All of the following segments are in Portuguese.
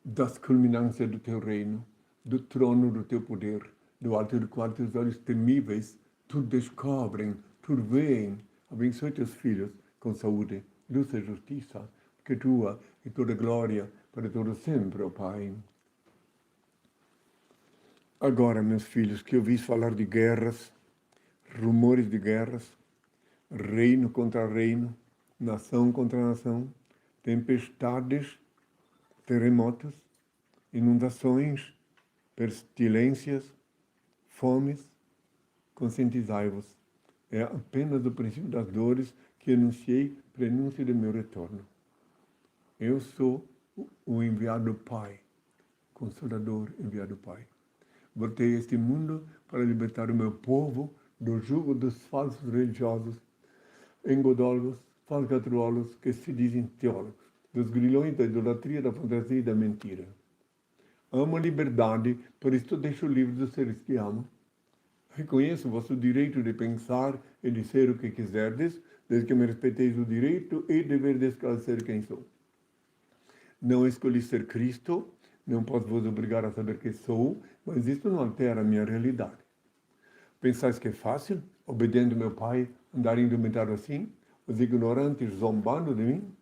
das culminâncias do teu reino, do trono do teu poder, do alto do qual teus olhos temíveis tudo descobrem, tudo veem. Abençoe teus filhos com saúde, luz e justiça, que tua e toda glória para todo sempre, ó Pai. Agora, meus filhos, que ouvis falar de guerras, rumores de guerras, reino contra reino, nação contra nação, tempestades, terremotos, inundações, pestilências, fomes, conscientizai-vos. É apenas o princípio das dores que anunciei, prenúncio de meu retorno. Eu sou o enviado do Pai, Consolador enviado do Pai. Voltei a este mundo para libertar o meu povo do jugo dos falsos religiosos, engodólogos, falcatruolos que se dizem teólogos, dos grilhões da idolatria, da fantasia e da mentira. Amo a liberdade, por isso deixo livre dos seres que amo. Reconheço o vosso direito de pensar e de ser o que quiserdes, desde que me respeiteis o direito e dever de esclarecer quem sou. Não escolhi ser Cristo, não posso vos obrigar a saber quem sou, mas isto não altera a minha realidade. Pensais que é fácil, obedecendo meu Pai, andar indumentado assim, os ignorantes zombando de mim?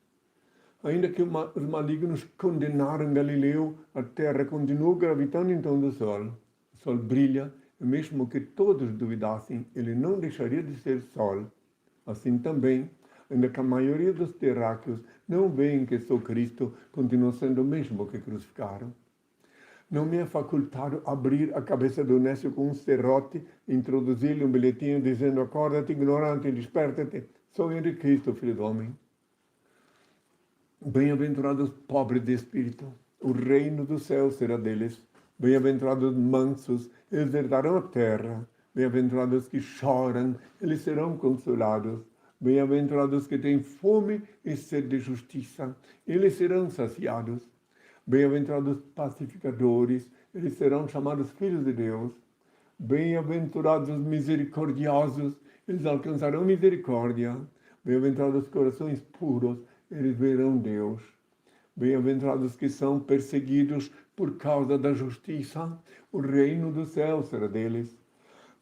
Ainda que os malignos condenaram Galileu, a terra continua gravitando em torno do sol. O sol brilha, e mesmo que todos duvidassem, ele não deixaria de ser sol. Assim também, ainda que a maioria dos terráqueos não veem que sou Cristo, continua sendo o mesmo que crucificaram. Não me é facultado abrir a cabeça do nécio com um serrote e introduzir-lhe um bilhetinho dizendo: acorda-te, ignorante, desperta-te, sou eu de Cristo, filho do homem. Bem-aventurados pobres de espírito, o reino do céu será deles. Bem-aventurados mansos, eles herdarão a terra. Bem-aventurados que choram, eles serão consolados. Bem-aventurados que têm fome e sede de justiça, eles serão saciados. Bem-aventurados pacificadores, eles serão chamados filhos de Deus. Bem-aventurados misericordiosos, eles alcançarão misericórdia. Bem-aventurados corações puros, eles verão Deus. Bem-aventurados que são perseguidos por causa da justiça, o reino do céu será deles.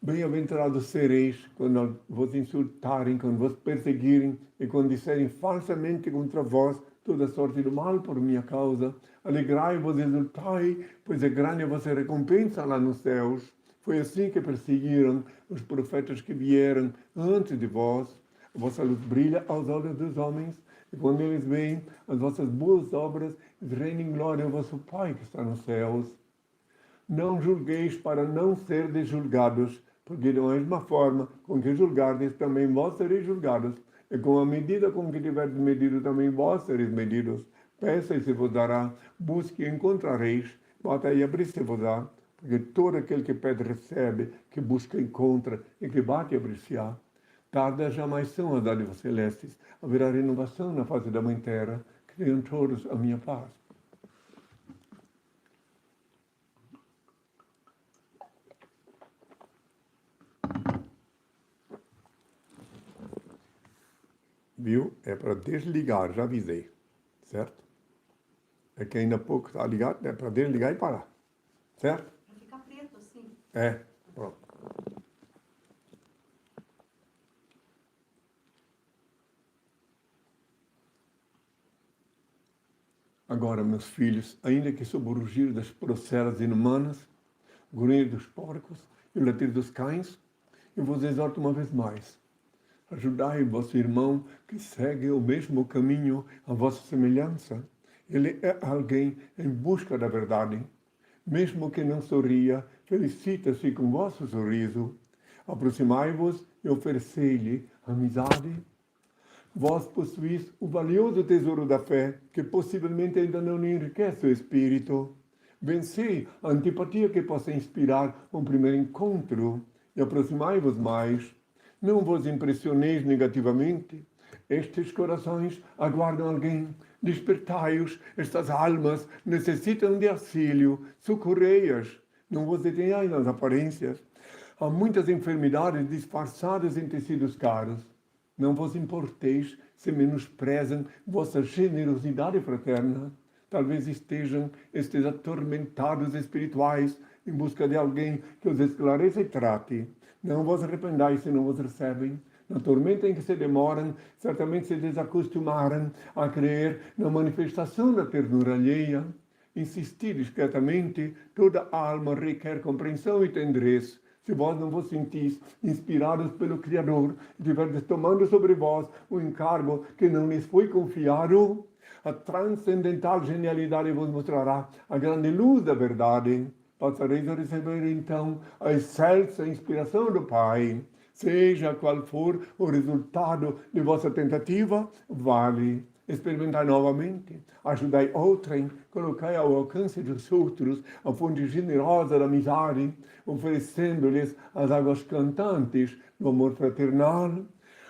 Bem-aventurados sereis quando vos insultarem, quando vos perseguirem e quando disserem falsamente contra vós toda sorte do mal por minha causa. Alegrai-vos e exultai, pois é grande a vossa recompensa lá nos céus. Foi assim que perseguiram os profetas que vieram antes de vós. A vossa luz brilha aos olhos dos homens, e quando eles veem as vossas boas obras, reina em glória ao vosso Pai que está nos céus. Não julgueis para não serdes julgados, porque da mesma forma com que julgardes, também vós sereis julgados. E com a medida com que tiverdes medido, também vós sereis medidos. Peça e se vos dará, busque e encontrareis, bata e abrir-se-vos-á, porque todo aquele que pede recebe, que busca encontra, e que bate abrir-se-á. Tardas jamais são as dádivas celestes, haverá renovação na face da Mãe Terra, que tenham todos a minha paz. Viu? É para desligar, já avisei, certo? É que ainda há pouco está ligado, é para desligar e parar, certo? Vai ficar preto assim. É, pronto. Agora, meus filhos, ainda que sob o rugir das procelas inumanas, o grunhir dos porcos e o latir dos cães, eu vos exorto uma vez mais. Ajudai vosso irmão que segue o mesmo caminho à vossa semelhança. Ele é alguém em busca da verdade. Mesmo que não sorria, felicita-se com vosso sorriso. Aproximai-vos e oferecei-lhe amizade. Vós possuís o valioso tesouro da fé, que possivelmente ainda não enriquece o espírito. Vencei a antipatia que possa inspirar um primeiro encontro e aproximai-vos mais. Não vos impressioneis negativamente. Estes corações aguardam alguém. Despertai-os, estas almas necessitam de auxílio. Socorrei-as. Não vos detenhais nas aparências. Há muitas enfermidades disfarçadas em tecidos caros. Não vos importeis se menosprezam vossa generosidade fraterna. talvez estejam estes atormentados espirituais em busca de alguém que os esclareça e trate. Não vos arrependais se não vos recebem. Na tormenta em que se demoram, certamente se desacostumaram a crer na manifestação da ternura alheia. Insistir discretamente, toda alma requer compreensão e tendrez. Se vós não vos sentis inspirados pelo Criador, e tiverdes tomando sobre vós o encargo que não lhes foi confiado, a transcendental genialidade vos mostrará a grande luz da verdade. Passareis a receber, então, a excelsa inspiração do Pai. Seja qual for o resultado de vossa tentativa, vale. Experimentai novamente, ajudai outrem, colocai ao alcance dos outros a fonte generosa da amizade, oferecendo-lhes as águas cantantes do amor fraternal.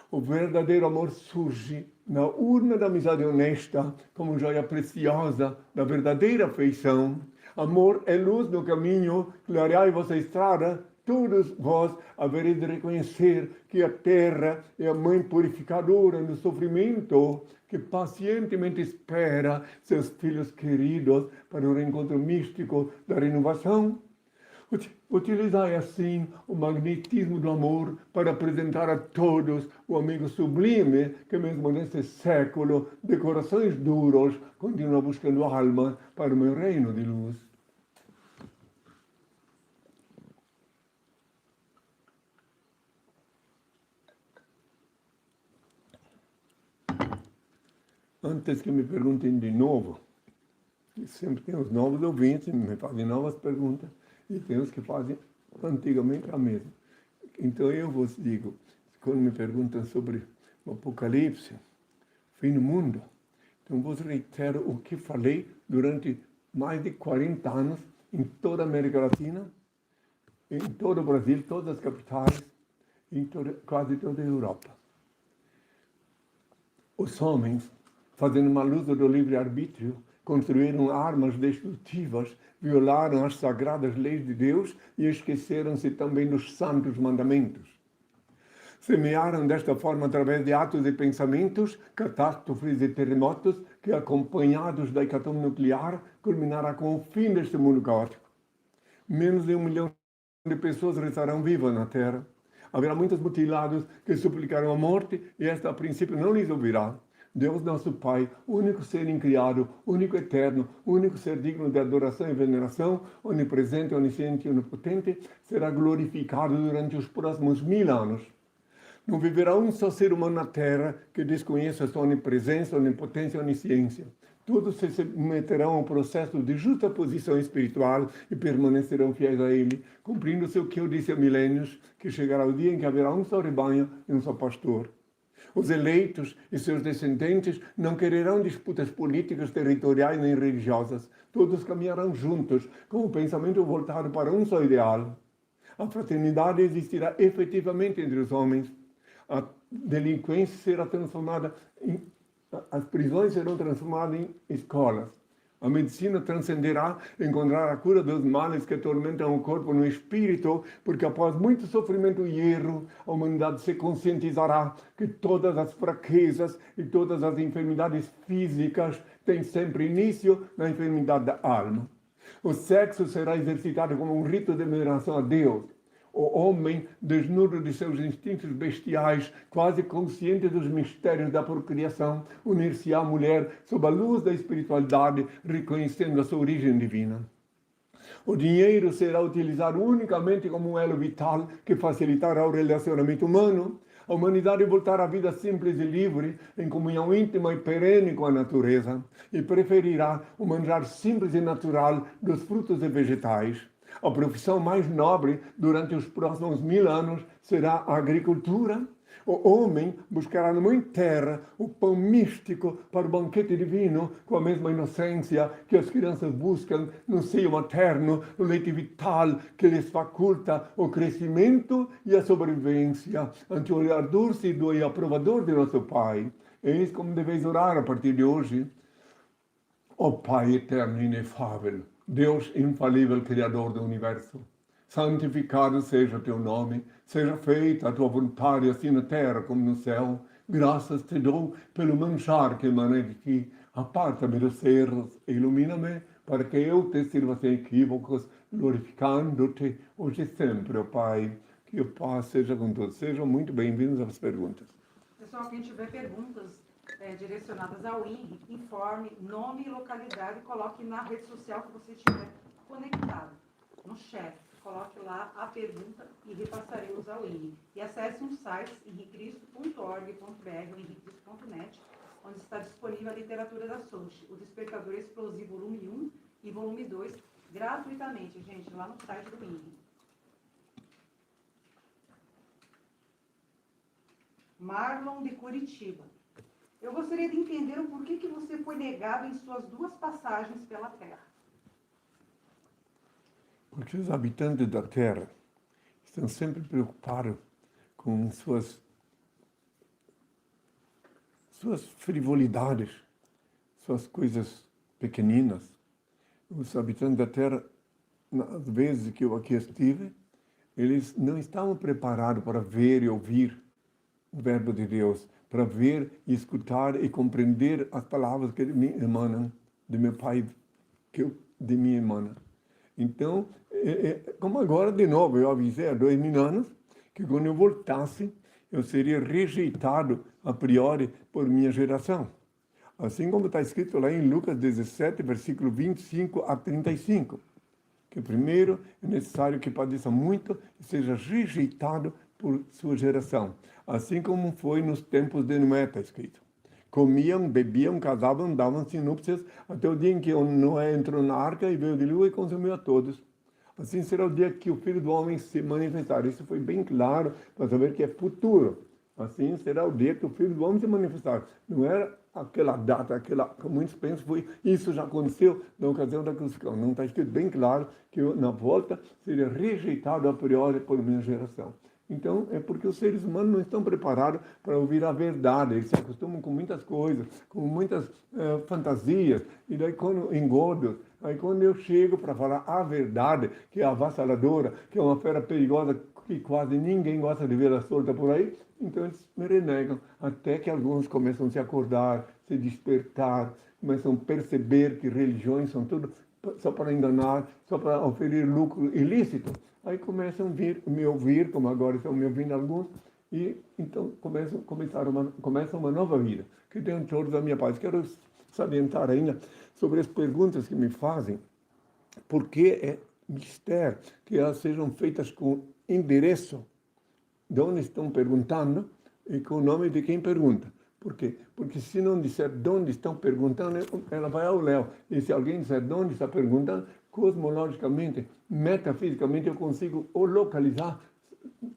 O verdadeiro amor surge na urna da amizade honesta, como joia preciosa da verdadeira afeição. Amor é luz no caminho, clareai vossa estrada. Todos vós havereis de reconhecer que a terra é a mãe purificadora do sofrimento, que pacientemente espera seus filhos queridos para o reencontro místico da renovação. Utilizai assim o magnetismo do amor para apresentar a todos o amigo sublime que mesmo nesse século de corações duros continua buscando almas para o meu reino de luz. Antes que me perguntem de novo, sempre tem os novos ouvintes, me fazem novas perguntas, e tem os que fazem antigamente a mesma. Então eu vos digo, quando me perguntam sobre o Apocalipse, fim do mundo, então vos reitero o que falei durante mais de 40 anos em toda a América Latina, em todo o Brasil, todas as capitais, em quase toda a Europa. Os homens, fazendo mal uso do livre-arbítrio, construíram armas destrutivas, violaram as sagradas leis de Deus e esqueceram-se também dos santos mandamentos. Semearam desta forma, através de atos e pensamentos, catástrofes e terremotos que, acompanhados da hecatombe nuclear, culminará com o fim deste mundo caótico. Menos de 1 milhão de pessoas restarão vivas na Terra. Haverá muitos mutilados que suplicarão a morte e esta, a princípio, não lhes ouvirá. Deus, nosso Pai, único ser incriado, único eterno, único ser digno de adoração e veneração, onipresente, onisciente e onipotente, será glorificado durante os próximos 1000 anos. Não viverá um só ser humano na Terra que desconheça sua onipresença, onipotência e onisciência. Todos se submeterão ao processo de justa posição espiritual e permanecerão fiéis a Ele, cumprindo-se o que eu disse há milênios, que chegará o dia em que haverá um só rebanho e um só pastor. Os eleitos e seus descendentes não quererão disputas políticas, territoriais nem religiosas. Todos caminharão juntos, com o pensamento voltado para um só ideal. A fraternidade existirá efetivamente entre os homens. A delinquência será transformada as prisões serão transformadas em escolas. A medicina transcenderá, encontrar a cura dos males que atormentam o corpo no espírito, porque após muito sofrimento e erro, a humanidade se conscientizará que todas as fraquezas e todas as enfermidades físicas têm sempre início na enfermidade da alma. O sexo será exercitado como um rito de veneração a Deus. O homem, desnudo de seus instintos bestiais, quase consciente dos mistérios da procriação, unir-se à mulher sob a luz da espiritualidade, reconhecendo a sua origem divina. O dinheiro será utilizado unicamente como um elo vital que facilitará o relacionamento humano. A humanidade voltará à vida simples e livre, em comunhão íntima e perene com a natureza, e preferirá o manjar simples e natural dos frutos e vegetais. A profissão mais nobre durante os próximos 1000 anos será a agricultura. O homem buscará na mãe terra o pão místico para o banquete divino, com a mesma inocência que as crianças buscam no seio materno, no leite vital que lhes faculta o crescimento e a sobrevivência ante o olhar dúlcido e aprovador de nosso Pai. Eis como deveis orar a partir de hoje. Ó Pai eterno e inefável, Deus infalível, Criador do Universo, santificado seja o teu nome, seja feita a tua vontade, assim na terra como no céu. Graças te dou pelo manjar que emana de ti. Aparta-me dos erros, ilumina-me, para que eu te sirva sem equívocos, glorificando-te hoje e sempre, ó Pai. Que o paz seja com todos. Sejam muito bem-vindos às perguntas. Pessoal, quem tiver perguntas direcionadas ao INRI, informe nome e localidade e coloque na rede social que você estiver conectado, no chat. Coloque lá a pergunta e repassaremos ao INRI. E acesse um site, henricristo.org.br ou henricristo.net, onde está disponível a literatura da Sochi, o Despertador Explosivo volume 1 e volume 2, gratuitamente, gente, lá no site do INRI. Marlon de Curitiba. Eu gostaria de entender o porquê que você foi negado em suas 2 passagens pela Terra. Porque os habitantes da Terra estão sempre preocupados com suas frivolidades, suas coisas pequeninas. Os habitantes da Terra, nas vezes que eu aqui estive, eles não estavam preparados para ver e ouvir o verbo de Deus, para ver e escutar e compreender as palavras que me emanam de meu Pai, de mim emana. Então, como agora, de novo, eu avisei há 2000 anos que quando eu voltasse, eu seria rejeitado a priori por minha geração. Assim como está escrito lá em Lucas 17, versículo 25 a 35. Que primeiro é necessário que padeça muito e seja rejeitado por sua geração. Assim como foi nos tempos de Noé, está escrito. Comiam, bebiam, casavam, davam-se núpcias, até o dia em que Noé entrou na arca e veio de lua e consumiu a todos. Assim será o dia que o Filho do Homem se manifestar. Isso foi bem claro para saber que é futuro. Assim será o dia que o Filho do Homem se manifestar. Não era aquela data, como muitos pensam, isso já aconteceu na ocasião da crucificação. Não está escrito bem claro que na volta seria rejeitado a priori por minha geração. Então, é porque os seres humanos não estão preparados para ouvir a verdade. Eles se acostumam com muitas coisas, com muitas fantasias, e daí quando engordos, aí quando eu chego para falar a verdade, que é avassaladora, que é uma fera perigosa, que quase ninguém gosta de ver a solta por aí, então eles me renegam, até que alguns começam a se acordar, se despertar, começam a perceber que religiões são tudo só para enganar, só para oferecer lucro ilícito. Aí começam a me ouvir, como agora estão me ouvindo alguns, e então começa uma nova vida, que tem todos a minha paz. Quero salientar ainda sobre as perguntas que me fazem, porque é mistério que elas sejam feitas com endereço de onde estão perguntando e com o nome de quem pergunta. Por quê? Porque se não disser de onde estão perguntando, ela vai ao léu. E se alguém disser de onde está perguntando, cosmologicamente, metafisicamente, eu consigo o localizar,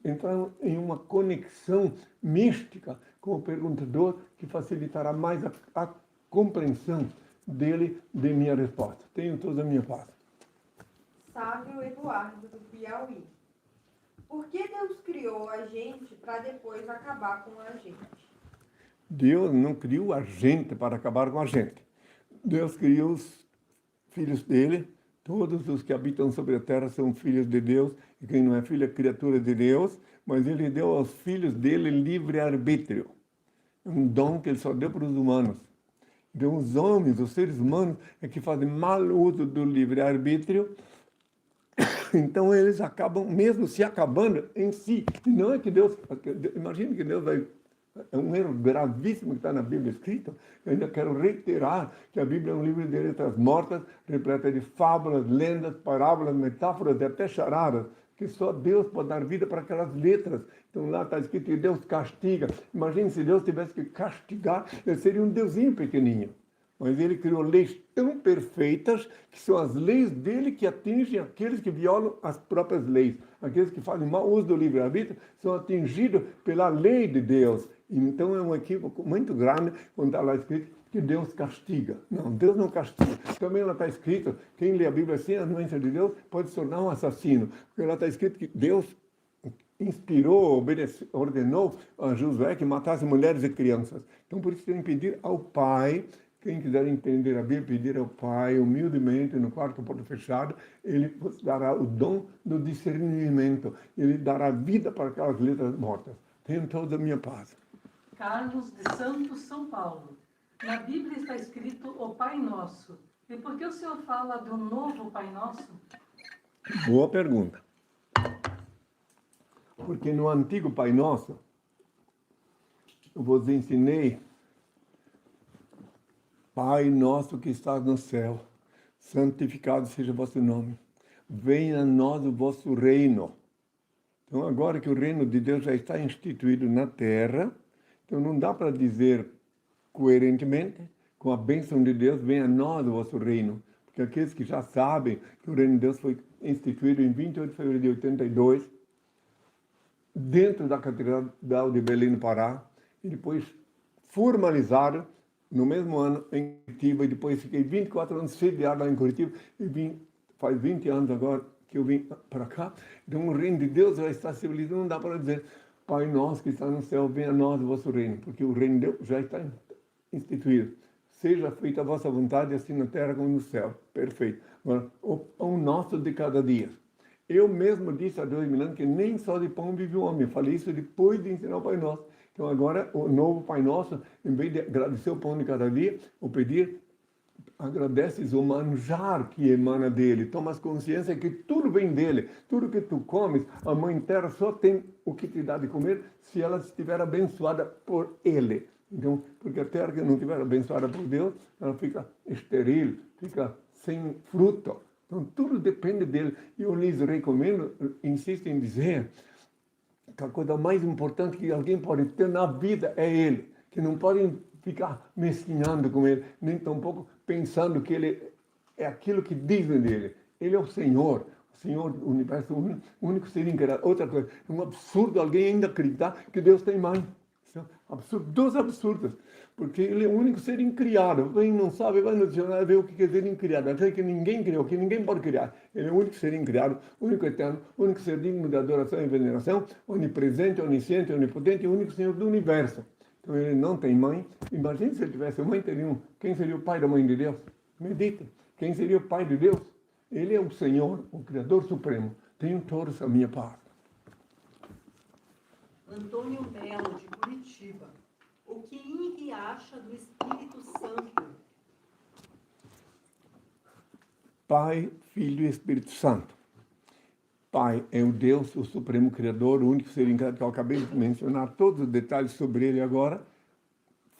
entrar em uma conexão mística com o perguntador que facilitará mais a compreensão dele de minha resposta. Tenho toda a minha paz. Sávio Eduardo, do Piauí. Por que Deus criou a gente para depois acabar com a gente? Deus não criou a gente para acabar com a gente. Deus criou os filhos dele. Todos os que habitam sobre a terra são filhos de Deus. E quem não é filho é criatura de Deus. Mas ele deu aos filhos dele livre-arbítrio. É um dom que ele só deu para os humanos. Então os homens, os seres humanos, é que fazem mal uso do livre-arbítrio. Então eles acabam mesmo se acabando em si. E não é que Deus... Imagine que Deus vai... É um erro gravíssimo que está na Bíblia escrito. Eu ainda quero reiterar que a Bíblia é um livro de letras mortas, repleta de fábulas, lendas, parábolas, metáforas e até charadas, que só Deus pode dar vida para aquelas letras. Então lá está escrito que Deus castiga. Imagine se Deus tivesse que castigar, ele seria um deusinho pequenininho. Mas ele criou leis tão perfeitas que são as leis dele que atingem aqueles que violam as próprias leis. Aqueles que fazem mau uso do livre-arbítrio são atingidos pela lei de Deus. Então é um equívoco muito grande quando está lá escrito que Deus castiga. Não, Deus não castiga. Também lá está escrito, quem lê a Bíblia sem a anuência de Deus pode se tornar um assassino. Porque lá está escrito que Deus inspirou, ordenou a Josué que matasse mulheres e crianças. Então por isso tem que pedir ao Pai. Quem quiser entender a Bíblia, pedir ao Pai, humildemente, no quarto porta fechado, ele dará o dom do discernimento. Ele dará vida para aquelas letras mortas. Tenham toda a minha paz. Carlos de Santos, São Paulo. Na Bíblia está escrito o Pai Nosso. E por que o senhor fala do novo Pai Nosso? Boa pergunta. Porque no antigo Pai Nosso, eu vos ensinei, Pai nosso que estás no céu, santificado seja o vosso nome. Venha a nós o vosso reino. Então, agora que o reino de Deus já está instituído na terra, então não dá para dizer coerentemente, com a bênção de Deus, venha a nós o vosso reino. Porque aqueles que já sabem que o reino de Deus foi instituído em 28 de fevereiro de 82, dentro da Catedral de Belém do Pará, e depois formalizaram no mesmo ano em Curitiba, e depois fiquei 24 anos sediado lá em Curitiba, e faz 20 anos agora que eu vim para cá. Então o reino de Deus já está estabelecido, não dá para dizer, Pai nosso que está no céu, venha a nós o vosso reino, porque o reino de Deus já está instituído. Seja feita a vossa vontade, assim na terra como no céu. Perfeito. Agora, o pão nosso de cada dia. Eu mesmo disse há 2000 anos que nem só de pão vive o homem. Eu falei isso depois de ensinar o Pai Nosso. Então agora, o novo Pai Nosso, em vez de agradecer o pão de cada dia, ou pedir, agradeces o manjar que emana dele. Tomas consciência que tudo vem dele. Tudo que tu comes, a Mãe Terra só tem o que te dá de comer se ela estiver abençoada por ele. Então, porque a terra que não estiver abençoada por Deus, ela fica estéril, fica sem fruto. Então, tudo depende dele. E eu lhes recomendo, insisto em dizer, que a coisa mais importante que alguém pode ter na vida é ele. Que não podem ficar mesquinhando com ele, nem tampouco pensando que ele é aquilo que dizem dele. Ele é o Senhor do universo, o único ser incriado. Outra coisa, é um absurdo alguém ainda acreditar que Deus tem mãe. Absurdo, dos absurdos, porque ele é o único ser incriado. Quem não sabe, vai no dicionário ver o que é ser incriado. Até que ninguém criou, que ninguém pode criar. Ele é o único ser incriado, o único eterno, o único ser digno de adoração e veneração, onipresente, onisciente, onipotente, o único Senhor do universo. Então ele não tem mãe. Imagine se ele tivesse mãe, teria um. Quem seria o pai da mãe de Deus? Medite. Quem seria o pai de Deus? Ele é o Senhor, o Criador Supremo. Tenho todos a minha parte. Antônio Melo, de Curitiba. O que Henri acha do Espírito Santo? Pai, Filho e Espírito Santo. Pai é o Deus, o Supremo Criador, o único ser encarnado que eu acabei de mencionar todos os detalhes sobre ele agora.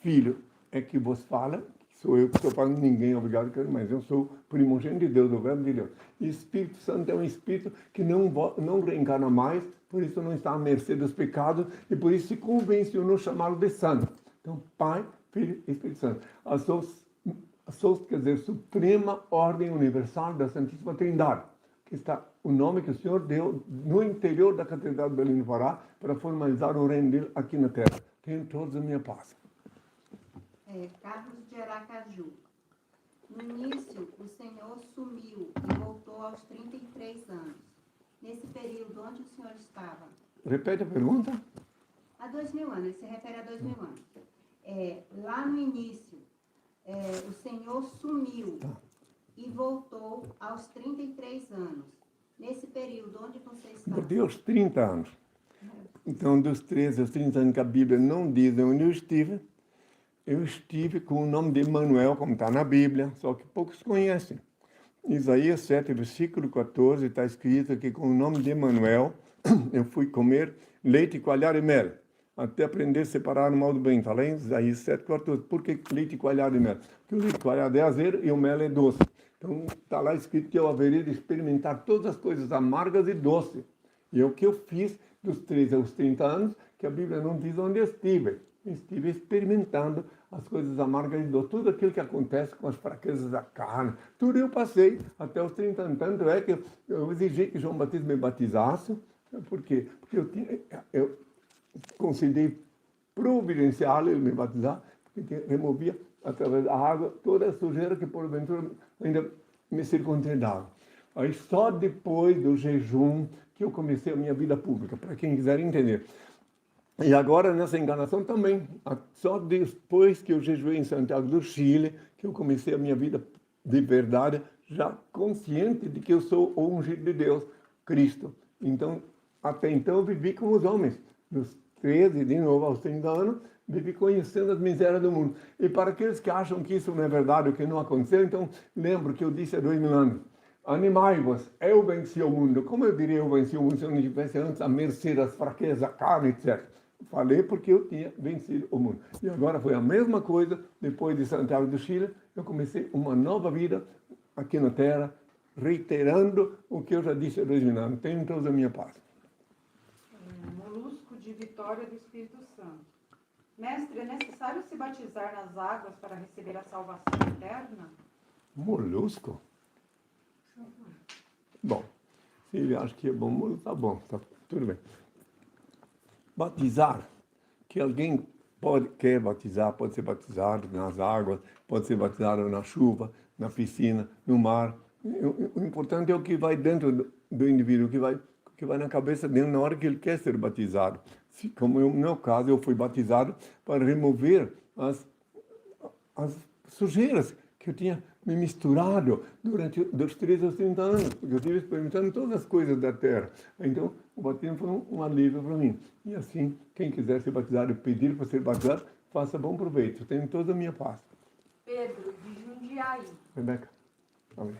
Filho é que vos fala, sou eu que estou falando, ninguém é obrigado a crer, mas eu sou primogênito de Deus, o Verbo de Deus. E Espírito Santo é um Espírito que não reencarna mais, por isso não está à mercê dos pecados, e por isso se convencionou chamá-lo de Santo. Então, Pai, Filho e Espírito Santo. A SOS quer dizer Suprema Ordem Universal da Santíssima Trindade, que está o nome que o Senhor deu no interior da Catedral de Belém do Pará para formalizar o reino dele aqui na Terra. Tenho todos a minha paz. Carlos de Aracaju. No início, o Senhor sumiu e voltou aos 33 anos. Nesse período, onde o Senhor estava? Repete a pergunta. Há 2000 anos, ele se refere a 2000 anos. Lá no início, o Senhor sumiu e voltou aos 33 anos. Nesse período, onde você estava? Por Deus, 30 anos. Então, dos 13 aos 30 anos que a Bíblia não diz onde eu estive com o nome de Emanuel, como está na Bíblia, só que poucos conhecem. Isaías 7, versículo 14, está escrito que com o nome de Emanuel eu fui comer leite, coalhada e mel, até aprender a separar o mal do bem. Está lá em Isaías 7, 14. Por que leite, coalhada e mel? Porque o leite coalhado é azedo e o mel é doce. Então está lá escrito que eu haveria de experimentar todas as coisas amargas e doces. E é o que eu fiz dos 13 aos 30 anos, que a Bíblia não diz onde eu estive. Estive experimentando as coisas amargas e doces, tudo aquilo que acontece com as fraquezas da carne, tudo eu passei até os 30 anos. Tanto é que eu exigi que João Batista me batizasse. Por quê? Porque eu considerei providencial ele me batizar, porque removia, através da água, toda a sujeira que porventura ainda me circuncidava. Aí só depois do jejum que eu comecei a minha vida pública, para quem quiser entender. E agora, nessa encarnação também, só depois que eu jejuei em Santiago do Chile, que eu comecei a minha vida de verdade, já consciente de que eu sou o ungido de Deus, Cristo. Então, até então, eu vivi com os homens, dos 13, de novo, aos 30 anos, vivi conhecendo as misérias do mundo. E para aqueles que acham que isso não é verdade, o que não aconteceu, então lembro que eu disse há 2000 anos, animai-vos, eu venci o mundo. Como eu diria eu venci o mundo se eu não estivesse antes à mercê das fraquezas, da carne, etc. Falei porque eu tinha vencido o mundo. E agora foi a mesma coisa, depois de Santiago do Chile, eu comecei uma nova vida aqui na Terra, reiterando o que eu já disse há 2000 anos. Tenham todos a minha paz. Molusco de Vitória do Espírito Santo. Mestre, é necessário se batizar nas águas para receber a salvação eterna? Molusco? Bom, se ele acha que é bom, tá bom, tá tudo bem. Batizar, que alguém quer batizar, pode ser batizado nas águas, pode ser batizado na chuva, na piscina, no mar. O importante é o que vai dentro do indivíduo, o que vai na cabeça dele na hora que ele quer ser batizado. Como no meu caso, eu fui batizado para remover as sujeiras que eu tinha me misturado durante dos 13 aos 30 anos, porque eu estive experimentando todas as coisas da terra. Então, o batismo foi um alívio para mim. E assim, quem quiser ser batizado e pedir para ser batizado, faça bom proveito. Tenho toda a minha paz. Pedro, de Jundiaí. Rebeca, amém.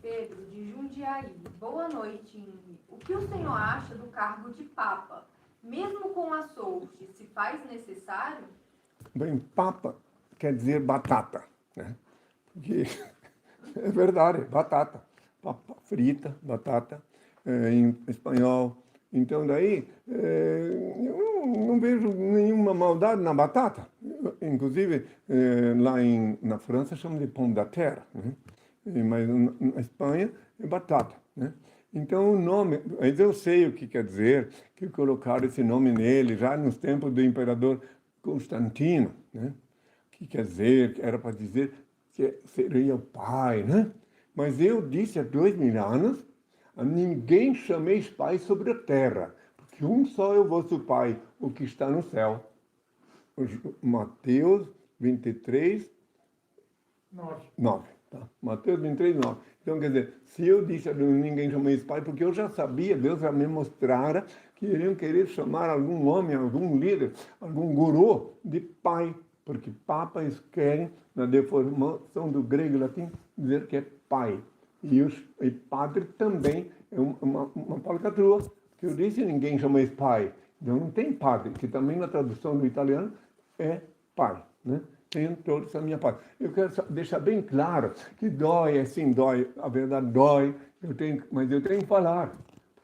Pedro, de Jundiaí. Boa noite, Inge. O que o senhor acha do cargo de Papa? Mesmo com a sorte, se faz necessário? Bem, papa quer dizer batata, né? Porque é verdade, batata. Papa frita, batata, em espanhol. Então, daí, eu não vejo nenhuma maldade na batata. Inclusive, lá na França, chamam de pomme de terre, né? Mas na Espanha é batata, né? Então o nome, mas eu sei o que quer dizer, que colocaram esse nome nele já nos tempos do imperador Constantino, né? Que quer dizer, que era para dizer que seria o pai, né? Mas eu disse há 2000 anos, a ninguém chameis pai sobre a terra, porque um só é o vosso pai, o que está no céu. Mateus 23, 9. Tá? Mateus 23, 9. Então, quer dizer, se eu disse a ninguém chamou esse pai, porque eu já sabia, Deus já me mostrara que iriam querer chamar algum homem, algum líder, algum guru de pai, porque papas querem, na deformação do grego e latim, dizer que é pai. E padre também é uma falcatrua, que eu disse ninguém chamou esse pai. Então não tem padre, que também na tradução do italiano é pai, né? Tenho toda essa minha parte. Eu quero deixar bem claro que dói, assim, dói, a verdade dói, mas eu tenho que falar,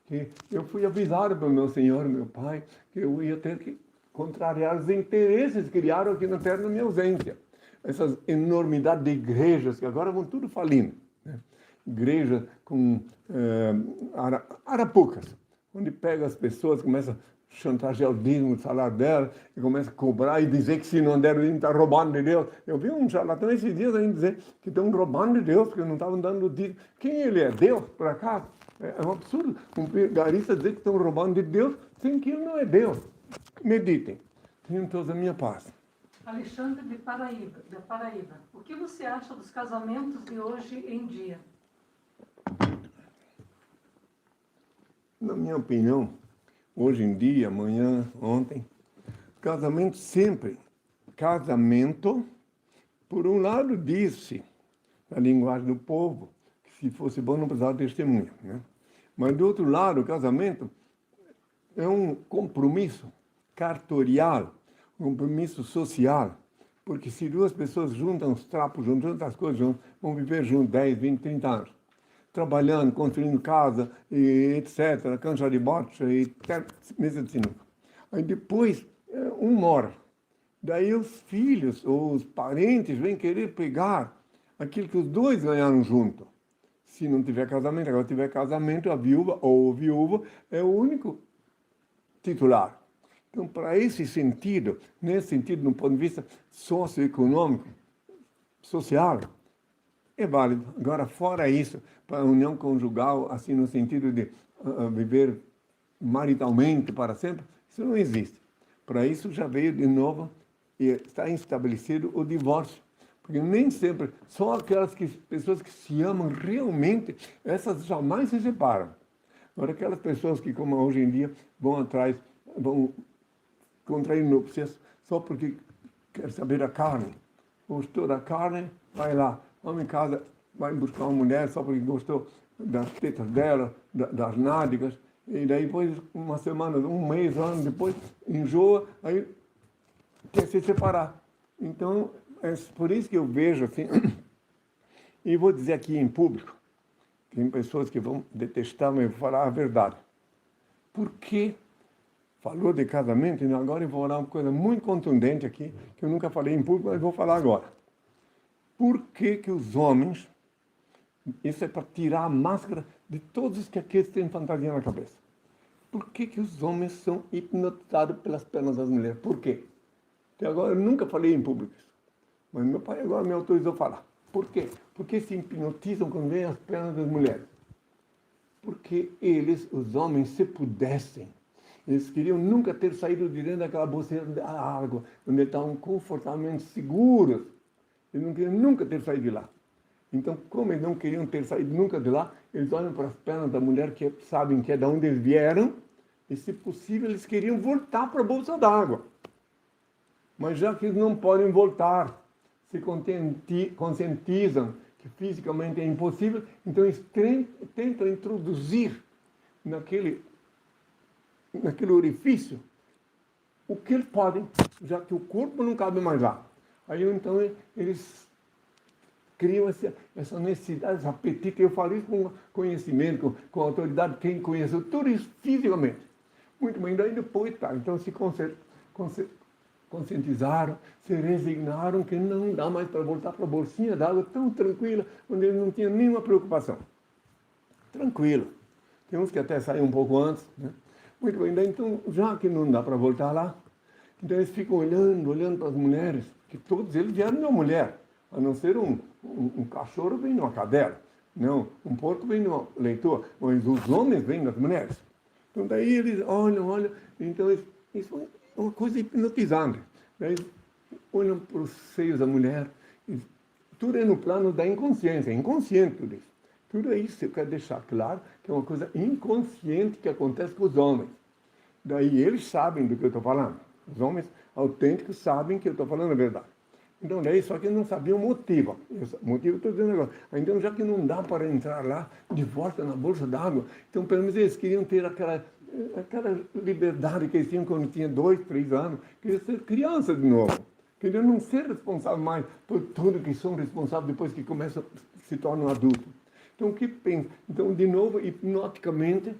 porque eu fui avisado pelo meu Senhor, meu Pai, que eu ia ter que contrariar os interesses que criaram aqui na Terra na minha ausência. Essas enormidades de igrejas, que agora vão tudo falindo, né? Igrejas com arapucas, onde pega as pessoas, começa chantagear o dízimo, o salário dela, e começa a cobrar e dizer que se não der o dízimo, está roubando de Deus. Eu vi um charlatão esses dias aí dizer que estão roubando de Deus, porque não estavam dando o dízimo. Quem ele é? Deus, por acaso? É um absurdo um vigarista dizer que estão roubando de Deus, sem que ele não é Deus. Meditem. Tenham todos a minha paz. Alexandre de Paraíba. O que você acha dos casamentos de hoje em dia? Na minha opinião, hoje em dia, amanhã, ontem, casamento sempre. Casamento, por um lado, disse, na linguagem do povo, que se fosse bom não precisava de testemunha, né? Mas, do outro lado, o casamento é um compromisso cartorial, um compromisso social, porque se duas pessoas juntam os trapos juntos, juntam as coisas juntos, vão viver juntos 10, 20, 30 anos. Trabalhando, construindo casa, e etc., cancha de bote e mesa de sinuca. Aí depois, um morre. Daí os filhos ou os parentes vêm querer pegar aquilo que os dois ganharam junto. Se não tiver casamento, agora tiver casamento, a viúva ou o viúvo é o único titular. Então, para esse sentido, nesse sentido, do ponto de vista socioeconômico, social, é válido. Agora, fora isso, para a união conjugal, assim, no sentido de viver maritalmente para sempre, isso não existe. Para isso já veio de novo e está estabelecido o divórcio. Porque nem sempre, só aquelas pessoas que se amam realmente, essas jamais se separam. Agora, aquelas pessoas que, como hoje em dia, vão atrás, vão contrair núpcias só porque quer saber da carne. Gostou da carne, vai lá. Vamos em casa, vai buscar uma mulher só porque gostou das tetas dela, das nádegas. E daí depois, uma semana, um mês, um ano depois, enjoa, aí quer se separar. Então, é por isso que eu vejo assim, e vou dizer aqui em público, tem pessoas que vão detestar, mas eu vou falar a verdade. Por que falou de casamento, e agora eu vou falar uma coisa muito contundente aqui, que eu nunca falei em público, mas vou falar agora. Por que que os homens, isso é para tirar a máscara de todos os que aqui têm fantasia na cabeça. Por que que os homens são hipnotizados pelas pernas das mulheres? Por quê? Até agora eu nunca falei em público isso, mas meu pai agora me autorizou a falar. Por quê? Porque se hipnotizam quando veem as pernas das mulheres. Porque eles, os homens, se pudessem, eles queriam nunca ter saído de dentro daquela bolseira da água, onde estavam confortavelmente seguros. Eles não queriam nunca ter saído de lá. Então, como eles não queriam ter saído nunca de lá, eles olham para as pernas da mulher que sabem que é de onde eles vieram, e, se possível, eles queriam voltar para a bolsa d'água. Mas já que eles não podem voltar, se conscientizam que fisicamente é impossível, então eles tentam introduzir naquele orifício o que eles podem, já que o corpo não cabe mais lá. Aí então eles criam essa necessidade, esse apetite. Eu falo isso com conhecimento, com autoridade, quem conheceu tudo isso fisicamente. Muito bem, daí depois tá. Então se conscientizaram, se resignaram que não dá mais para voltar para a bolsinha d'água tão tranquila, onde eles não tinham nenhuma preocupação. Tranquilo. Tem uns que até saem um pouco antes, né? Muito bem, daí, então, já que não dá para voltar lá, então eles ficam olhando para as mulheres, que todos eles vieram de uma mulher, a não ser um cachorro vem de uma cadela, não, um porco vem de uma leitoa, mas os homens vêm das mulheres. Então daí eles olham, então isso é uma coisa hipnotizante. Daí olham para os seios da mulher, tudo é no plano da inconsciência, inconsciente tudo isso. Tudo isso eu quero deixar claro que é uma coisa inconsciente que acontece com os homens. Daí eles sabem do que eu estou falando. Os homens autênticos sabem que eu estou falando a verdade. Então daí só que não sabiam o motivo. O motivo eu estou dizendo agora. Então já que não dá para entrar lá de volta na bolsa d'água, então pelo menos eles queriam ter aquela liberdade que eles tinham quando tinham 2, 3 anos. Queriam ser crianças de novo. Queriam não ser responsáveis mais por tudo que são responsáveis depois que começam, se tornam adultos. Então, o que pensa? Então, de novo, hipnoticamente,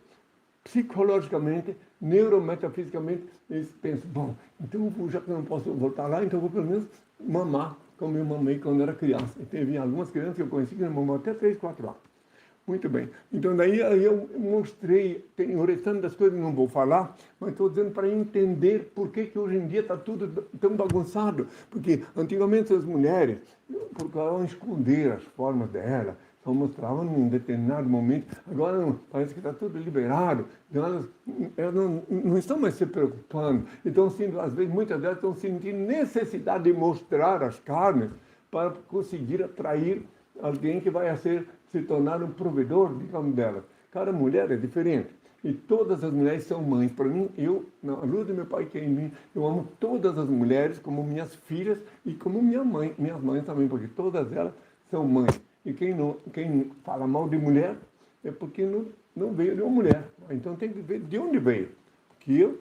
psicologicamente, neurometafisicamente, eles pensam, bom, então, já que eu não posso voltar lá, então eu vou pelo menos mamar como eu mamei quando era criança. E teve algumas crianças que eu conheci que mamam até 3, 4 anos. Muito bem. Então, daí eu mostrei, tem o restante das coisas não vou falar, mas estou dizendo para entender por que hoje em dia está tudo tão bagunçado. Porque antigamente as mulheres procuravam esconder as formas delas, só mostravam em um determinado momento. Agora não, parece que está tudo liberado. Então elas não estão mais se preocupando. Então, às vezes, muitas delas estão sentindo necessidade de mostrar as carnes para conseguir atrair alguém que vai se tornar um provedor, digamos, delas. Cada mulher é diferente. E todas as mulheres são mães. Para mim, na luz do meu pai que é em mim, eu amo todas as mulheres como minhas filhas e como minhas mães também, porque todas elas são mães. E quem fala mal de mulher é porque não veio de uma mulher. Então tem que ver de onde veio. Que eu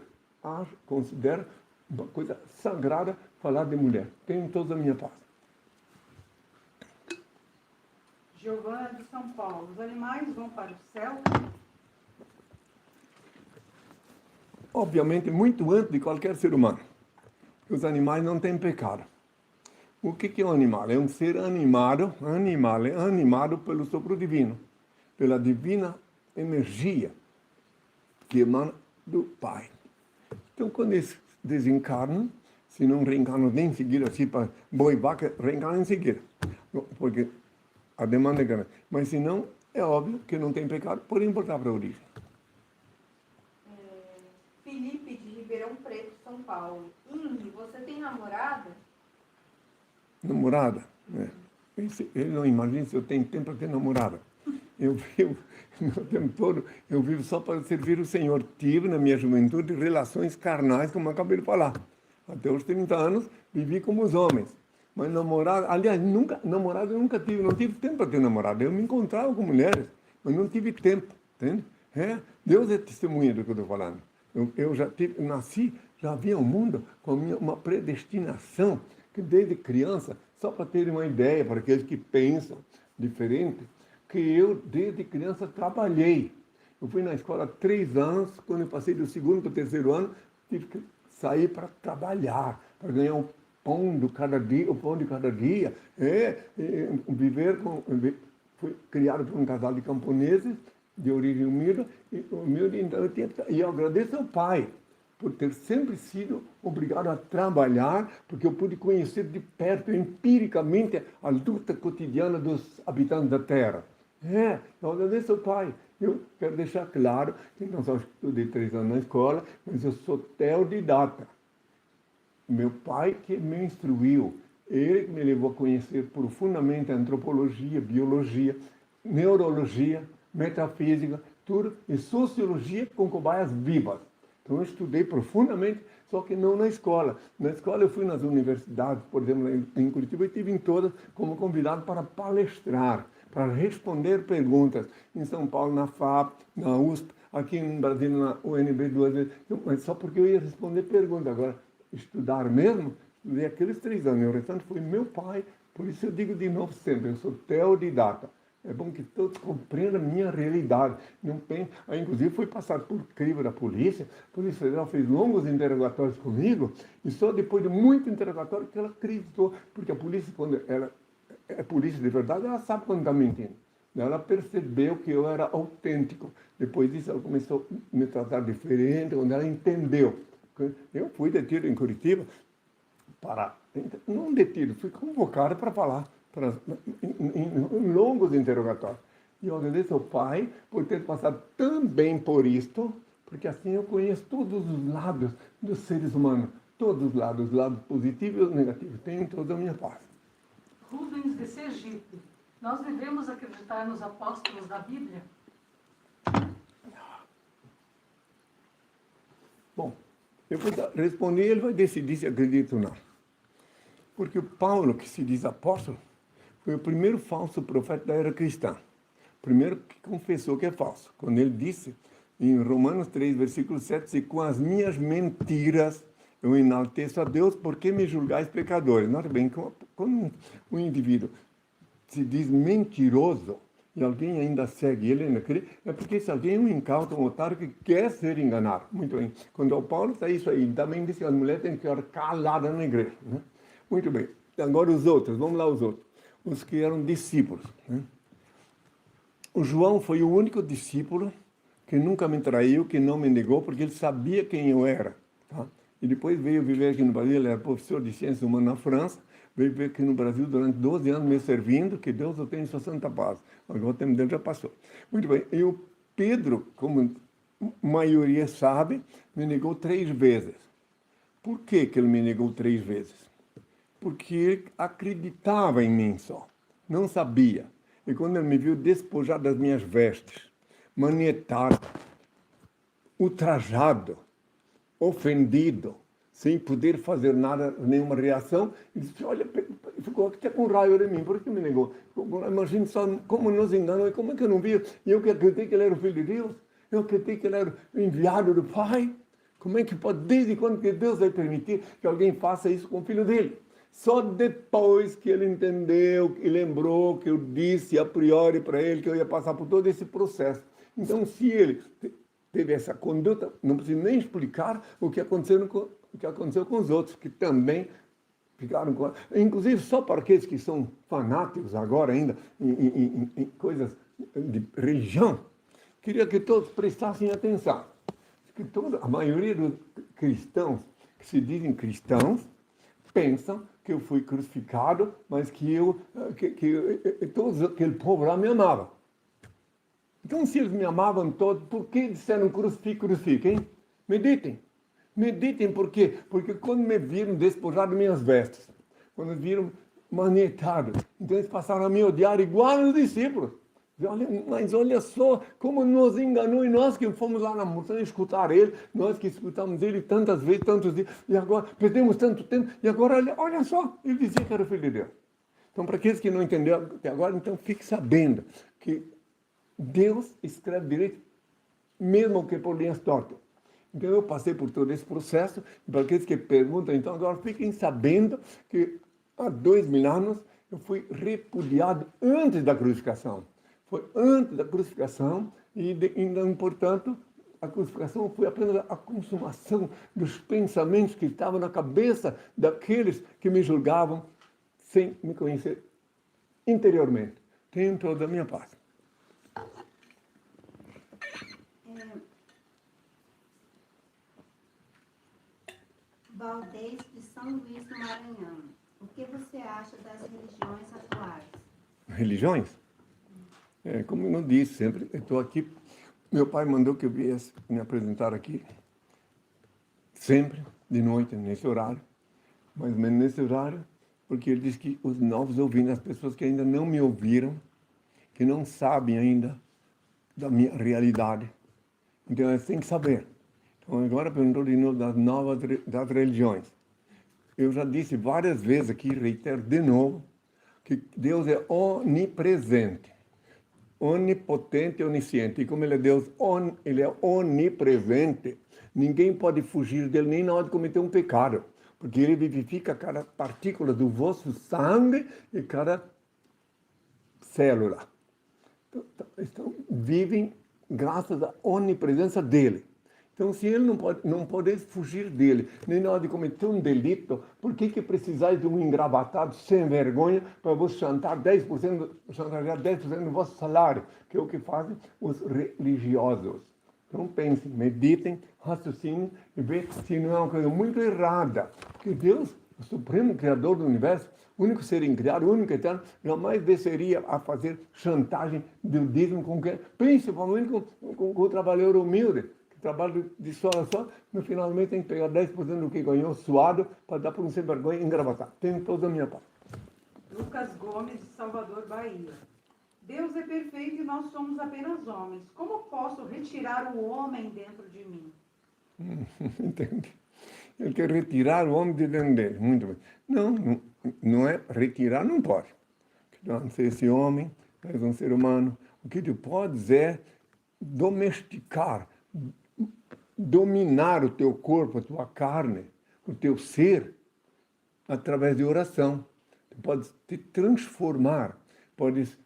considero uma coisa sagrada falar de mulher. Tenho toda a minha paz. Giovana de São Paulo. Os animais vão para o céu? Obviamente, muito antes de qualquer ser humano. Os animais não têm pecado. O que é um animal? É um ser animado pelo sopro divino, pela divina energia que emana do Pai. Então, quando eles desencarnam, se não reencarnam nem em seguida, assim para boi e vaca, reencarnam em seguida, porque a demanda é grande. Mas se não, é óbvio que não tem pecado, podem voltar para a origem. Felipe de Ribeirão Preto, São Paulo. Inri, você tem namorada? Namorada, né? Ele não imagina se eu tenho tempo para ter namorada. eu vivo, meu tempo todo, eu vivo só para servir o Senhor. Tive na minha juventude relações carnais, como eu acabei de falar. Até os 30 anos, vivi como os homens. Mas namorado, aliás, namorado eu nunca tive, não tive tempo para ter namorado. Eu me encontrava com mulheres, mas não tive tempo, entende? Deus é testemunha do que eu estou falando. Eu já nasci, já havia um mundo com uma predestinação, que desde criança, só para terem uma ideia, para aqueles que pensam diferente, que eu desde criança trabalhei. Eu fui na escola há 3 anos, quando eu passei do 2º para o 3º ano, tive que sair para trabalhar, para ganhar o pão de cada dia, fui criado por um casal de camponeses, de origem humilde, então eu agradeço ao Pai por ter sempre sido obrigado a trabalhar, porque eu pude conhecer de perto, empiricamente, a luta cotidiana dos habitantes da Terra. Eu agradeço ao Pai. Eu quero deixar claro que não só estudei 3 anos na escola, mas eu sou teodidata. Meu pai que me instruiu, ele que me levou a conhecer profundamente a antropologia, biologia, neurologia, metafísica, tudo, e sociologia com cobaias vivas. Então eu estudei profundamente, só que não na escola. Na escola eu fui nas universidades, por exemplo, em Curitiba, eu estive em todas como convidado para palestrar, para responder perguntas. Em São Paulo, na FAP, na USP, aqui no Brasil, na UNB 2 vezes. Mas só porque eu ia responder perguntas. Agora, estudar mesmo, estudei aqueles 3 anos. O restante foi meu pai. Por isso eu digo de novo sempre, eu sou teodidata. É bom que todos compreendam a minha realidade. Não pense... Inclusive, fui passado por crivo da polícia. A Polícia Federal fez longos interrogatórios comigo. E só depois de muito interrogatório que ela acreditou. Porque a polícia, quando ela é polícia de verdade, ela sabe quando está mentindo. Ela percebeu que eu era autêntico. Depois disso, ela começou a me tratar diferente, quando ela entendeu. Eu fui detido em Curitiba, não detido, fui convocado para falar em longos interrogatórios. E eu agradeço ao Pai por ter passado também por isto, porque assim eu conheço todos os lados dos seres humanos, todos os lados positivos e os negativos. Tenho toda a minha paz. Rubens de Sergipe. Nós devemos acreditar nos apóstolos da Bíblia? Bom, eu vou responder, ele vai decidir se acredita ou não. Porque o Paulo, que se diz apóstolo, foi o primeiro falso profeta da era cristã. O primeiro que confessou que é falso. Quando ele disse, em Romanos 3, versículo 7, se com as minhas mentiras eu enalteço a Deus, por que me julgais pecadores? Nota bem, quando um indivíduo se diz mentiroso, e alguém ainda segue ele, ainda crê, é porque esse alguém é um incauto, um otário que quer ser enganado. Muito bem. Quando o Paulo está isso aí, também diz que as mulheres têm que ficar caladas na igreja. Né? Muito bem. Agora os outros, vamos lá os outros. Os que eram discípulos. Né? O João foi o único discípulo que nunca me traiu, que não me negou, porque ele sabia quem eu era. Tá? E depois veio viver aqui no Brasil, ele era professor de ciências humanas na França, veio viver aqui no Brasil durante 12 anos me servindo, que Deus o tenha em sua santa paz. Agora o tempo dele já passou. Muito bem. E o Pedro, como a maioria sabe, me negou 3 vezes. Por que que ele me negou 3 vezes? Porque ele acreditava em mim só, não sabia. E quando ele me viu despojado das minhas vestes, manietado, ultrajado, ofendido, sem poder fazer nada, nenhuma reação, ele disse, olha, ficou até com raiva de mim, por que me negou? Imagina só como nos enganou, e como é que eu não vi? E eu que acreditei que ele era o Filho de Deus, eu acreditei que ele era o enviado do Pai. Como é que pode, desde quando que Deus vai permitir que alguém faça isso com o Filho dele? Só depois que ele entendeu e lembrou que eu disse a priori para ele que eu ia passar por todo esse processo. Então, se ele teve essa conduta, não preciso nem explicar o que aconteceu com os outros, que também ficaram com... Inclusive, só para aqueles que são fanáticos agora ainda em coisas de religião, queria que todos prestassem atenção. Que a maioria dos cristãos que se dizem cristãos pensam que eu fui crucificado, mas que todo aquele povo lá me amava. Então, se eles me amavam todos, por que disseram crucifiquem? Meditem. Meditem por quê? Porque quando me viram despojado de minhas vestes, quando me viram manietado, então eles passaram a me odiar igual os discípulos. Mas olha só como nos enganou, e nós que fomos lá na montanha escutar ele, nós que escutamos ele tantas vezes, tantos dias, e agora perdemos tanto tempo, e agora olha só, ele dizia que era filho de Deus. Então, para aqueles que não entenderam até agora, então fique sabendo que Deus escreve direito, mesmo que por linhas tortas. Então, eu passei por todo esse processo, e para aqueles que perguntam, então agora fiquem sabendo que há 2000 anos eu fui repudiado antes da crucificação. Foi antes da crucificação e, então, portanto, a crucificação foi apenas a consumação dos pensamentos que estavam na cabeça daqueles que me julgavam sem me conhecer interiormente. Tenho toda a minha paz. Valdez de São Luís do Maranhão. O que você acha das religiões atuais? Religiões? Como eu não disse sempre, eu estou aqui. Meu pai mandou que eu viesse me apresentar aqui, sempre, de noite, nesse horário. Mas nesse horário, porque ele disse que os novos ouvintes, as pessoas que ainda não me ouviram, que não sabem ainda da minha realidade. Então, eles têm que saber. Então, agora perguntou de novo das religiões. Eu já disse várias vezes aqui, reitero de novo, que Deus é onipresente, onipotente e onisciente. E como Ele é Deus, Ele é onipresente, ninguém pode fugir dele nem na hora de cometer um pecado, porque Ele vivifica cada partícula do vosso sangue e cada célula. Então, vivem graças à onipresença dEle. Então, se ele não pode fugir dele, nem na hora de cometer um delito, por que precisais de um engravatado sem vergonha para você chantagear 10% do vosso salário, que é o que fazem os religiosos? Então, pensem, meditem, raciocinem e vejam se não é uma coisa muito errada. Porque Deus, o Supremo Criador do Universo, o único ser criado, o único eterno, jamais desceria a fazer chantagem do dízimo com quem, principalmente com o trabalhador humilde. Trabalho de sol a sol, no finalmente tem que pegar 10% do que ganhou suado para dar para um sem vergonha e engravatar. Tenho toda a minha parte. Lucas Gomes, de Salvador, Bahia. Deus é perfeito e nós somos apenas homens. Como posso retirar o homem dentro de mim? Entende? Ele quer retirar o homem de dentro dele. Muito bem. Não é retirar, não pode. Não ser esse homem, és um ser humano. O que tu podes é domesticar, dominar o teu corpo, a tua carne, o teu ser, através de oração. Tu podes te transformar, podes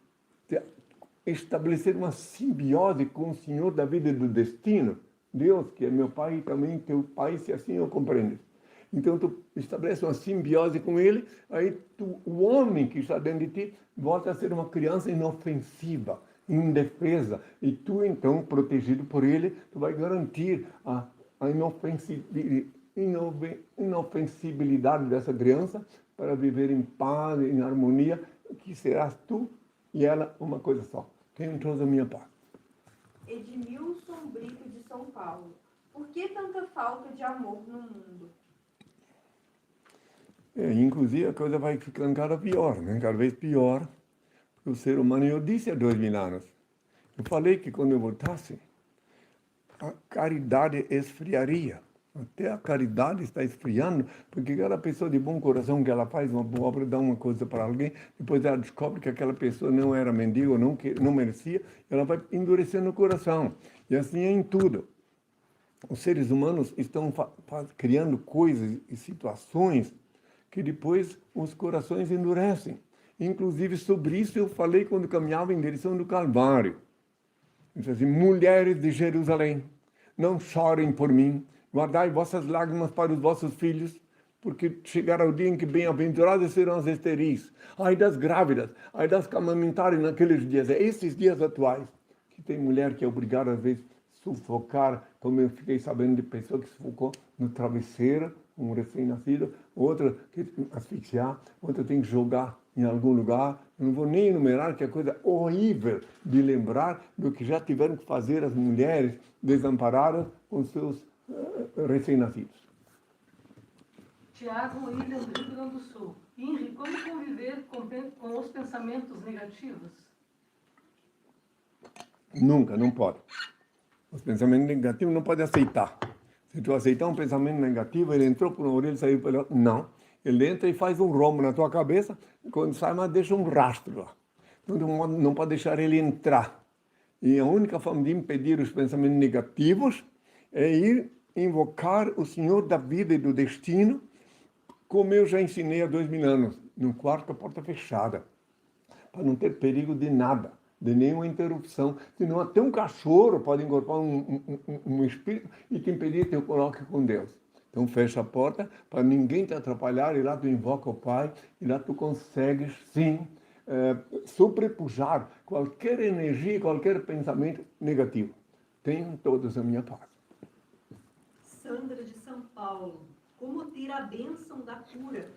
estabelecer uma simbiose com o Senhor da vida e do destino. Deus, que é meu Pai e também teu Pai, se assim eu compreendo. Então, tu estabelece uma simbiose com Ele, aí o homem que está dentro de ti volta a ser uma criança inofensiva, indefesa, e tu então, protegido por ele, tu vai garantir a inofensibilidade dessa criança para viver em paz, em harmonia, que serás tu e ela uma coisa só. Tenho toda a minha paz. Edmilson Brito, de São Paulo. Por que tanta falta de amor no mundo? Inclusive a coisa vai ficando cada pior, né? Cada vez pior. O ser humano, eu disse há 2000 anos, eu falei que quando eu voltasse, a caridade esfriaria. Até a caridade está esfriando, porque cada pessoa de bom coração que ela faz uma boa obra, dá uma coisa para alguém, depois ela descobre que aquela pessoa não era mendigo, não merecia, ela vai endurecendo o coração. E assim é em tudo. Os seres humanos estão criando coisas e situações que depois os corações endurecem. Inclusive, sobre isso eu falei quando caminhava em direção do Calvário. Eu disse assim, mulheres de Jerusalém, não chorem por mim, guardai vossas lágrimas para os vossos filhos, porque chegará o dia em que bem-aventuradas serão as esteris. Ai das grávidas, ai das que amamentarem naqueles dias. É esses dias atuais que tem mulher que é obrigada, às vezes, a sufocar, como eu fiquei sabendo de pessoa que sufocou no travesseiro, um recém-nascido, outra que asfixiar, outra tem que jogar em algum lugar. Eu não vou nem enumerar, que é coisa horrível de lembrar do que já tiveram que fazer as mulheres desamparadas com seus recém-nascidos. Tiago William, do Rio Grande do Sul. Henri, como conviver com os pensamentos negativos? Nunca, não pode. Os pensamentos negativos não pode aceitar. Se tu aceitar um pensamento negativo, ele entrou por uma orelha e saiu pela outra. Não. Ele entra e faz um rombo na tua cabeça, e quando sai, mas deixa um rastro lá. Então, não pode deixar ele entrar. E a única forma de impedir os pensamentos negativos é ir invocar o Senhor da vida e do destino, como eu já ensinei há 2000 anos, num quarto com a porta fechada, para não ter perigo de nada, de nenhuma interrupção. Senão até um cachorro pode incorporar um espírito e te impedir que eu coloque com Deus. Então fecha a porta para ninguém te atrapalhar, e lá tu invoca o Pai, e lá tu consegues, sim, sobrepujar qualquer energia, qualquer pensamento negativo. Tenham todos a minha paz. Sandra de São Paulo, como ter a bênção da cura?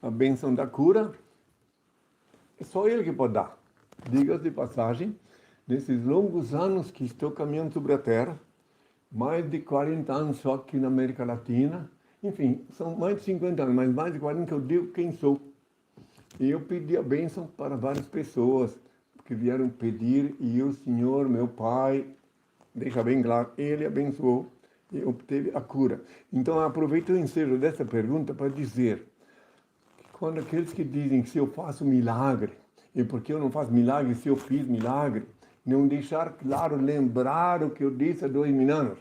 A bênção da cura é só Ele que pode dar. Diga-se de passagem, nesses longos anos que estou caminhando sobre a Terra, mais de 40 anos só aqui na América Latina, enfim, são mais de 50 anos, mas mais de 40 que eu digo quem sou. E eu pedi a bênção para várias pessoas que vieram pedir, e o Senhor, meu Pai, deixa bem claro, Ele abençoou e obteve a cura. Então, aproveito o ensejo dessa pergunta para dizer que quando aqueles que dizem que se eu faço milagre, e por que eu não faço milagre se eu fiz milagre, não deixar claro, lembrar o que eu disse há 2000 anos.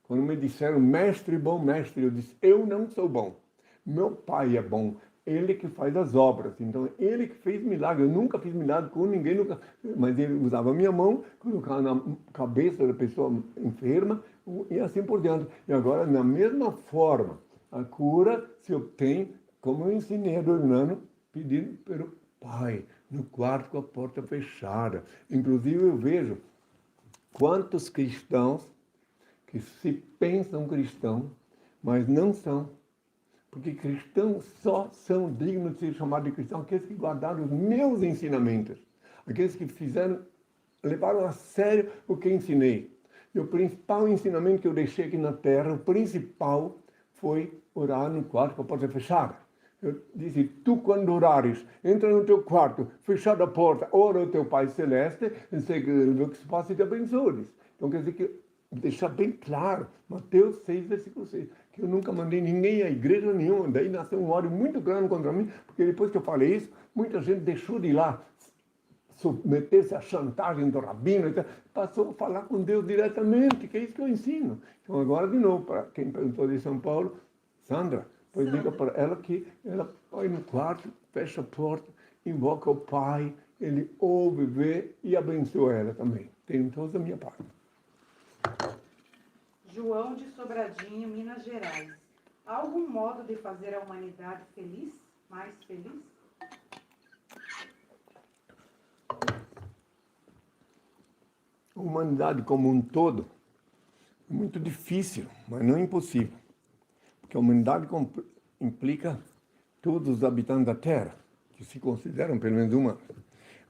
Quando me disseram, mestre, bom mestre, eu disse, eu não sou bom. Meu Pai é bom. Ele que faz as obras. Então, ele que fez milagre. Eu nunca fiz milagre com ninguém, nunca. Mas ele usava a minha mão, colocava na cabeça da pessoa enferma e assim por diante. E agora, na mesma forma, a cura se obtém, como eu ensinei há 2000 anos, pedindo pelo Pai, no quarto com a porta fechada. Inclusive, eu vejo quantos cristãos que se pensam cristãos, mas não são. Porque cristãos só são dignos de ser chamados de cristãos aqueles que guardaram os meus ensinamentos, aqueles que levaram a sério o que ensinei. E o principal ensinamento que eu deixei aqui na Terra, o principal, foi orar no quarto com a porta fechada. Eu disse, tu quando orares, entra no teu quarto, fechada a porta, ora ao teu Pai Celeste, e segredo o que se passa e te abençoe. Então quer dizer que deixar bem claro, Mateus 6, versículo 6, que eu nunca mandei ninguém à igreja nenhuma. Daí nasceu um ódio muito grande contra mim, porque depois que eu falei isso, muita gente deixou de ir lá submeter-se à chantagem do rabino, etc. Passou a falar com Deus diretamente, que é isso que eu ensino. Então agora, de novo, para quem perguntou de São Paulo, Sandra, pois diga para ela que ela vai no quarto, fecha a porta, invoca o Pai, Ele ouve, vê e abençoa ela também. Tenho todos a minha parte. João de Sobradinho, Minas Gerais. Há algum modo de fazer a humanidade feliz? Mais feliz? A humanidade como um todo é muito difícil, mas não impossível. Porque a humanidade implica todos os habitantes da Terra, que se consideram pelo menos humanos.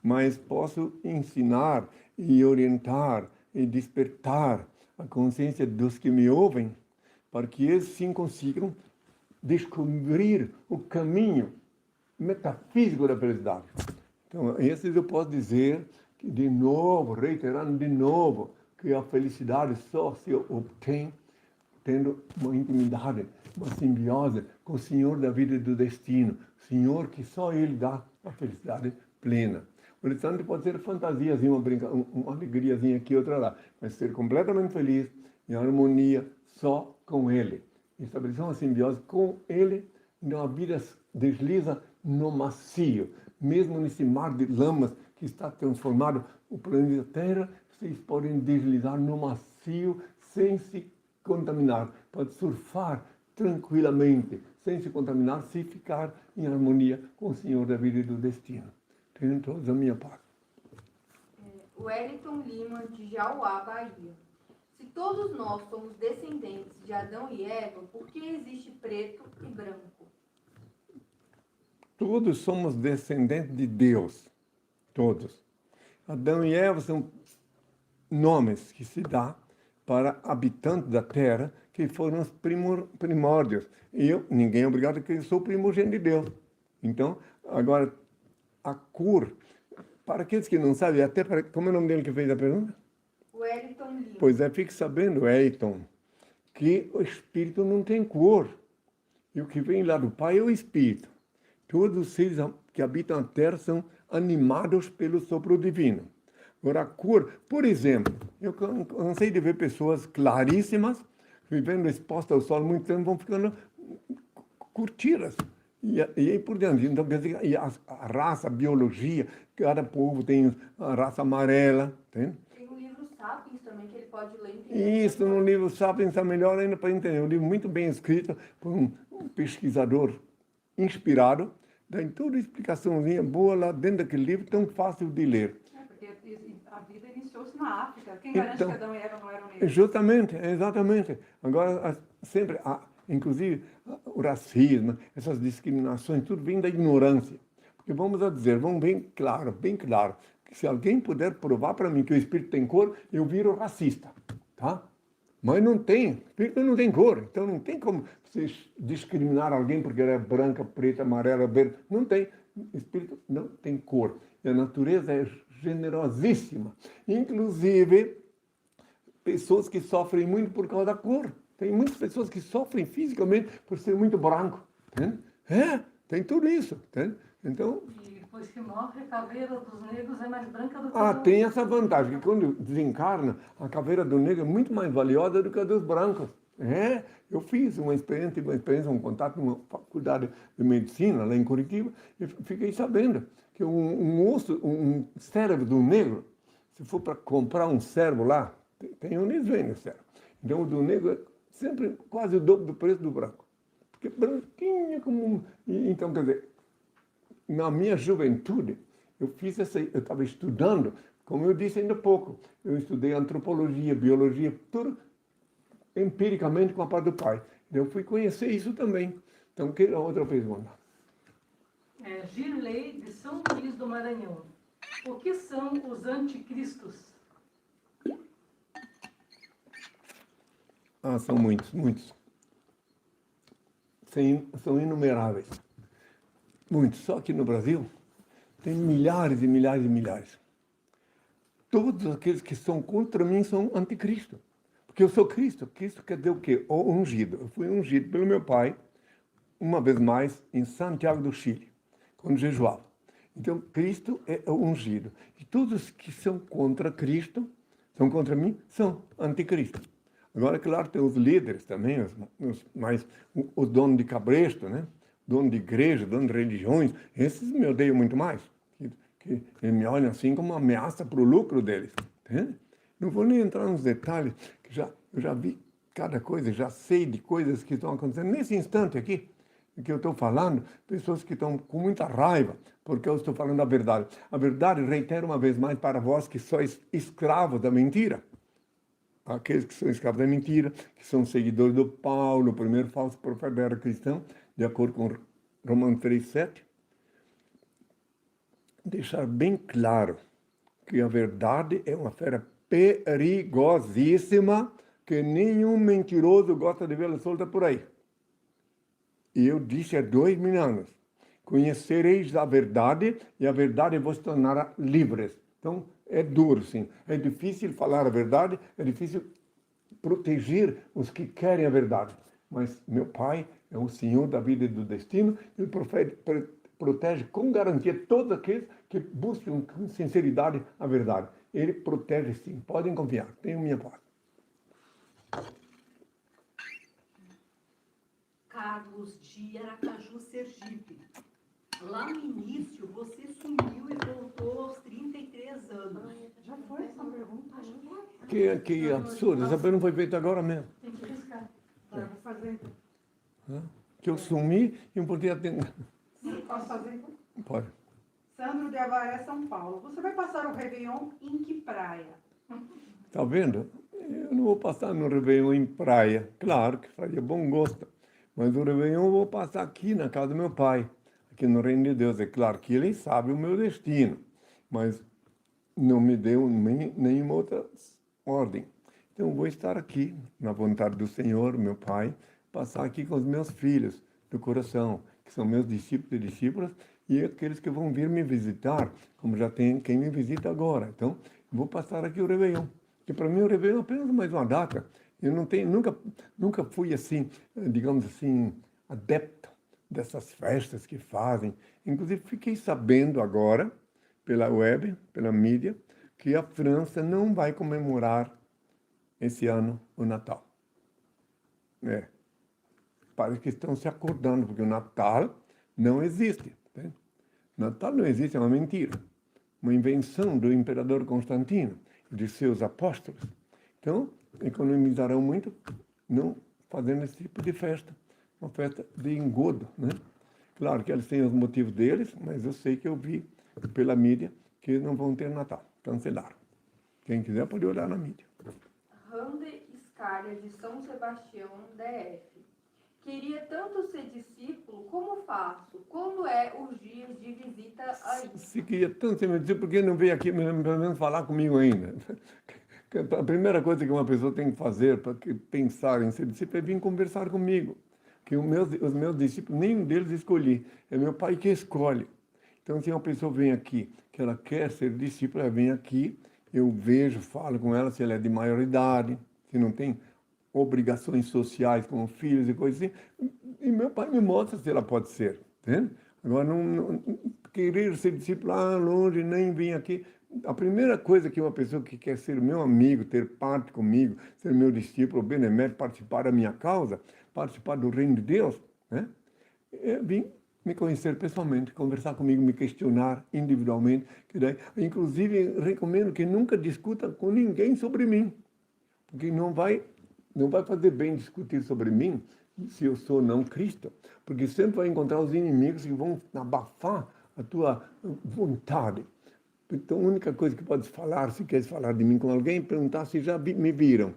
Mas posso ensinar e orientar e despertar a consciência dos que me ouvem, para que eles sim consigam descobrir o caminho metafísico da felicidade. Então, esses eu posso dizer que, de novo, reiterando de novo, que a felicidade só se obtém tendo uma intimidade, uma simbiose com o Senhor da vida e do destino, Senhor que só Ele dá a felicidade plena. O restante pode ser fantasiazinha, uma alegriazinha aqui, outra lá, mas ser completamente feliz, em harmonia, só com Ele. Estabelecer uma simbiose com Ele, então a vida desliza no macio. Mesmo nesse mar de lamas que está transformado o planeta Terra, vocês podem deslizar no macio sem se contaminar. Pode surfar tranquilamente, sem se contaminar, se ficar em harmonia com o Senhor da vida e do destino. Tenham todos a minha parte. Wellington Lima, de Jauá, Bahia. Se todos nós somos descendentes de Adão e Eva, por que existe preto e branco? Todos somos descendentes de Deus. Todos. Adão e Eva são nomes que se dá para habitantes da terra, que foram os primórdios. Ninguém é obrigado a que eu sou primogênito de Deus. Então, agora, a cor, para aqueles que não sabem, até para, como é o nome dele que fez a pergunta? Wellington Lima. Pois é, fique sabendo, Elton, que o Espírito não tem cor. E o que vem lá do Pai é o Espírito. Todos os seres que habitam a Terra são animados pelo sopro divino. Agora, a cor, por exemplo, eu cansei de ver pessoas claríssimas, vivendo expostas ao sol muito tempo, vão ficando curtidas. E aí por diante. Então, quer dizer, e a raça, a biologia, cada povo tem a raça amarela, entende? Tem o livro Sapiens também, que ele pode ler e entender. Isso, no livro Sapiens está melhor ainda para entender. Um livro muito bem escrito por um pesquisador inspirado, dá toda a explicaçãozinha boa lá dentro daquele livro, tão fácil de ler. Porque a vida iniciou-se na África. Quem garante Então, que Adão e Eva não eram negros? Justamente, exatamente. Agora, sempre, inclusive, o racismo, essas discriminações, tudo vem da ignorância. Porque vamos a dizer, vamos bem claro, que se alguém puder provar para mim que o espírito tem cor, eu viro racista, tá? Mas não tem, o espírito não tem cor, então não tem como você discriminar alguém porque ela é branca, preta, amarela, verde, não tem. O espírito não tem cor. E a natureza é generosíssima. Inclusive, pessoas que sofrem muito por causa da cor. Tem muitas pessoas que sofrem fisicamente por ser muito branco. Entende? Tem tudo isso. Entende? Então, E depois que morre, a caveira dos negros é mais branca do que tem essa vantagem, que quando desencarna, a caveira do negro é muito mais valiosa do que a dos brancos. Eu fiz uma experiência, um contato numa faculdade de medicina lá em Curitiba, e fiquei sabendo que um cérebro do negro, se for para comprar um cérebro lá, tem onde eles vendem o cérebro. Então o do negro é sempre quase o dobro do preço do branco. Porque é branquinho como... Então, quer dizer, na minha juventude, eu estava estudando, como eu disse ainda há pouco, eu estudei antropologia, biologia, tudo empiricamente com a parte do pai. Eu fui conhecer isso também. Então, que outra pergunta? Girley, de São Luís do Maranhão. O que são os anticristos? São muitos. São inumeráveis. Muitos. Só que no Brasil tem milhares e milhares e milhares. Todos aqueles que são contra mim são anticristo. Porque eu sou Cristo. Cristo quer dizer o quê? O ungido. Eu fui ungido pelo meu pai, uma vez mais, em Santiago do Chile, quando jejuava. Então, Cristo é o ungido. E todos que são contra Cristo, são contra mim, são anticristo. Agora, claro, tem os líderes também, os donos de cabresto, né? Dono de igreja, dono de religiões, esses me odeiam muito mais. Que me olham assim como uma ameaça para o lucro deles. Entende? Não vou nem entrar nos detalhes, que eu já vi cada coisa, já sei de coisas que estão acontecendo. Nesse instante aqui, que eu estou falando, pessoas que estão com muita raiva, porque eu estou falando a verdade. A verdade, reitero uma vez mais para vós que sois escravos da mentira. Aqueles que são escravos da mentira, que são seguidores do Paulo, o primeiro falso profeta era cristão, de acordo com Romanos 3,7, deixar bem claro que a verdade é uma fera perigosíssima, que nenhum mentiroso gosta de vê-la solta por aí. E eu disse há 2000 anos, conhecereis a verdade e a verdade vos tornará livres. Então, é duro, sim. É difícil falar a verdade, é difícil proteger os que querem a verdade. Mas meu pai é o Senhor da vida e do destino, ele protege com garantia todos aqueles que buscam com sinceridade a verdade. Ele protege sim, podem confiar, tenho minha parte. Carlos de Aracaju, Sergipe. Lá no início, você sumiu e voltou aos 33 anos. Já foi essa pergunta? Que absurdo, essa pergunta foi feita agora mesmo. Tem que riscar. Tá, eu vou fazer. Que eu sumi e não podia atender. Posso fazer? Pode. Sandro de Avaré, São Paulo. Você vai passar o Réveillon em que praia? Tá vendo? Eu não vou passar no Réveillon em praia. Claro que faria bom gosto. Mas o Réveillon eu vou passar aqui na casa do meu pai. Aqui no Reino de Deus. É claro que ele sabe o meu destino. Mas não me deu nenhuma outra ordem. Então eu vou estar aqui, na vontade do Senhor, meu pai, passar aqui com os meus filhos do coração, que são meus discípulos e discípulas, e aqueles que vão vir me visitar, como já tem quem me visita agora. Então, vou passar aqui o Réveillon. Porque para mim o Réveillon é apenas mais uma data. Eu não tenho, nunca fui assim, digamos assim, adepto dessas festas que fazem. Inclusive, fiquei sabendo agora, pela web, pela mídia, que a França não vai comemorar esse ano o Natal. Parece que estão se acordando, porque o Natal não existe. Né? Natal não existe, é uma mentira. Uma invenção do imperador Constantino e de seus apóstolos. Então, economizarão muito não fazendo esse tipo de festa. Uma festa de engodo, né? Claro que eles têm os motivos deles, mas eu sei que eu vi pela mídia que eles não vão ter Natal. Cancelaram. Quem quiser pode olhar na mídia. Rande Scalia, de São Sebastião, DF. Queria tanto ser discípulo, como faço? Quando é os dias de visita aí? Se queria tanto ser meu discípulo, por que não veio aqui pelo menos falar comigo ainda? A primeira coisa que uma pessoa tem que fazer para pensar em ser discípulo é vir conversar comigo. Que os meus discípulos, nenhum deles escolhi. É meu pai que escolhe. Então, se uma pessoa vem aqui, que ela quer ser discípula, ela vem aqui, eu vejo, falo com ela se ela é de maior idade, se não tem obrigações sociais como filhos e coisas assim. E meu pai me mostra se ela pode ser. Entende? Agora, não querer ser discípulo lá longe, nem vir aqui. A primeira coisa que uma pessoa que quer ser meu amigo, ter parte comigo, ser meu discípulo, benemérito, participar da minha causa, participar do reino de Deus, né? É vir me conhecer pessoalmente, conversar comigo, me questionar individualmente. Que daí, inclusive, recomendo que nunca discuta com ninguém sobre mim, porque não vai fazer bem discutir sobre mim se eu sou não Cristo, porque sempre vai encontrar os inimigos que vão abafar a tua vontade. Então, a única coisa que podes falar, se queres falar de mim com alguém, é perguntar se já me viram.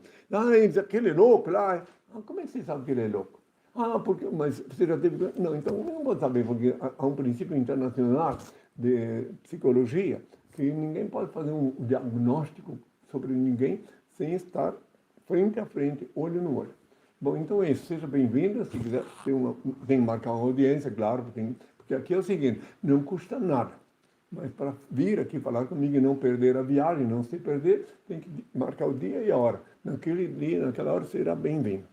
Aquele é louco lá. Como é que você sabe que ele é louco? Porque, mas você já teve... Não, então eu não vou saber, porque há um princípio internacional de psicologia que ninguém pode fazer um diagnóstico sobre ninguém sem estar frente a frente, olho no olho. Bom, então é isso. Seja bem-vinda. Se quiser, tem que marcar uma audiência, claro, porque aqui é o seguinte, não custa nada. Mas para vir aqui falar comigo e não perder a viagem, não se perder, tem que marcar o dia e a hora. Naquele dia, naquela hora, será bem-vindo.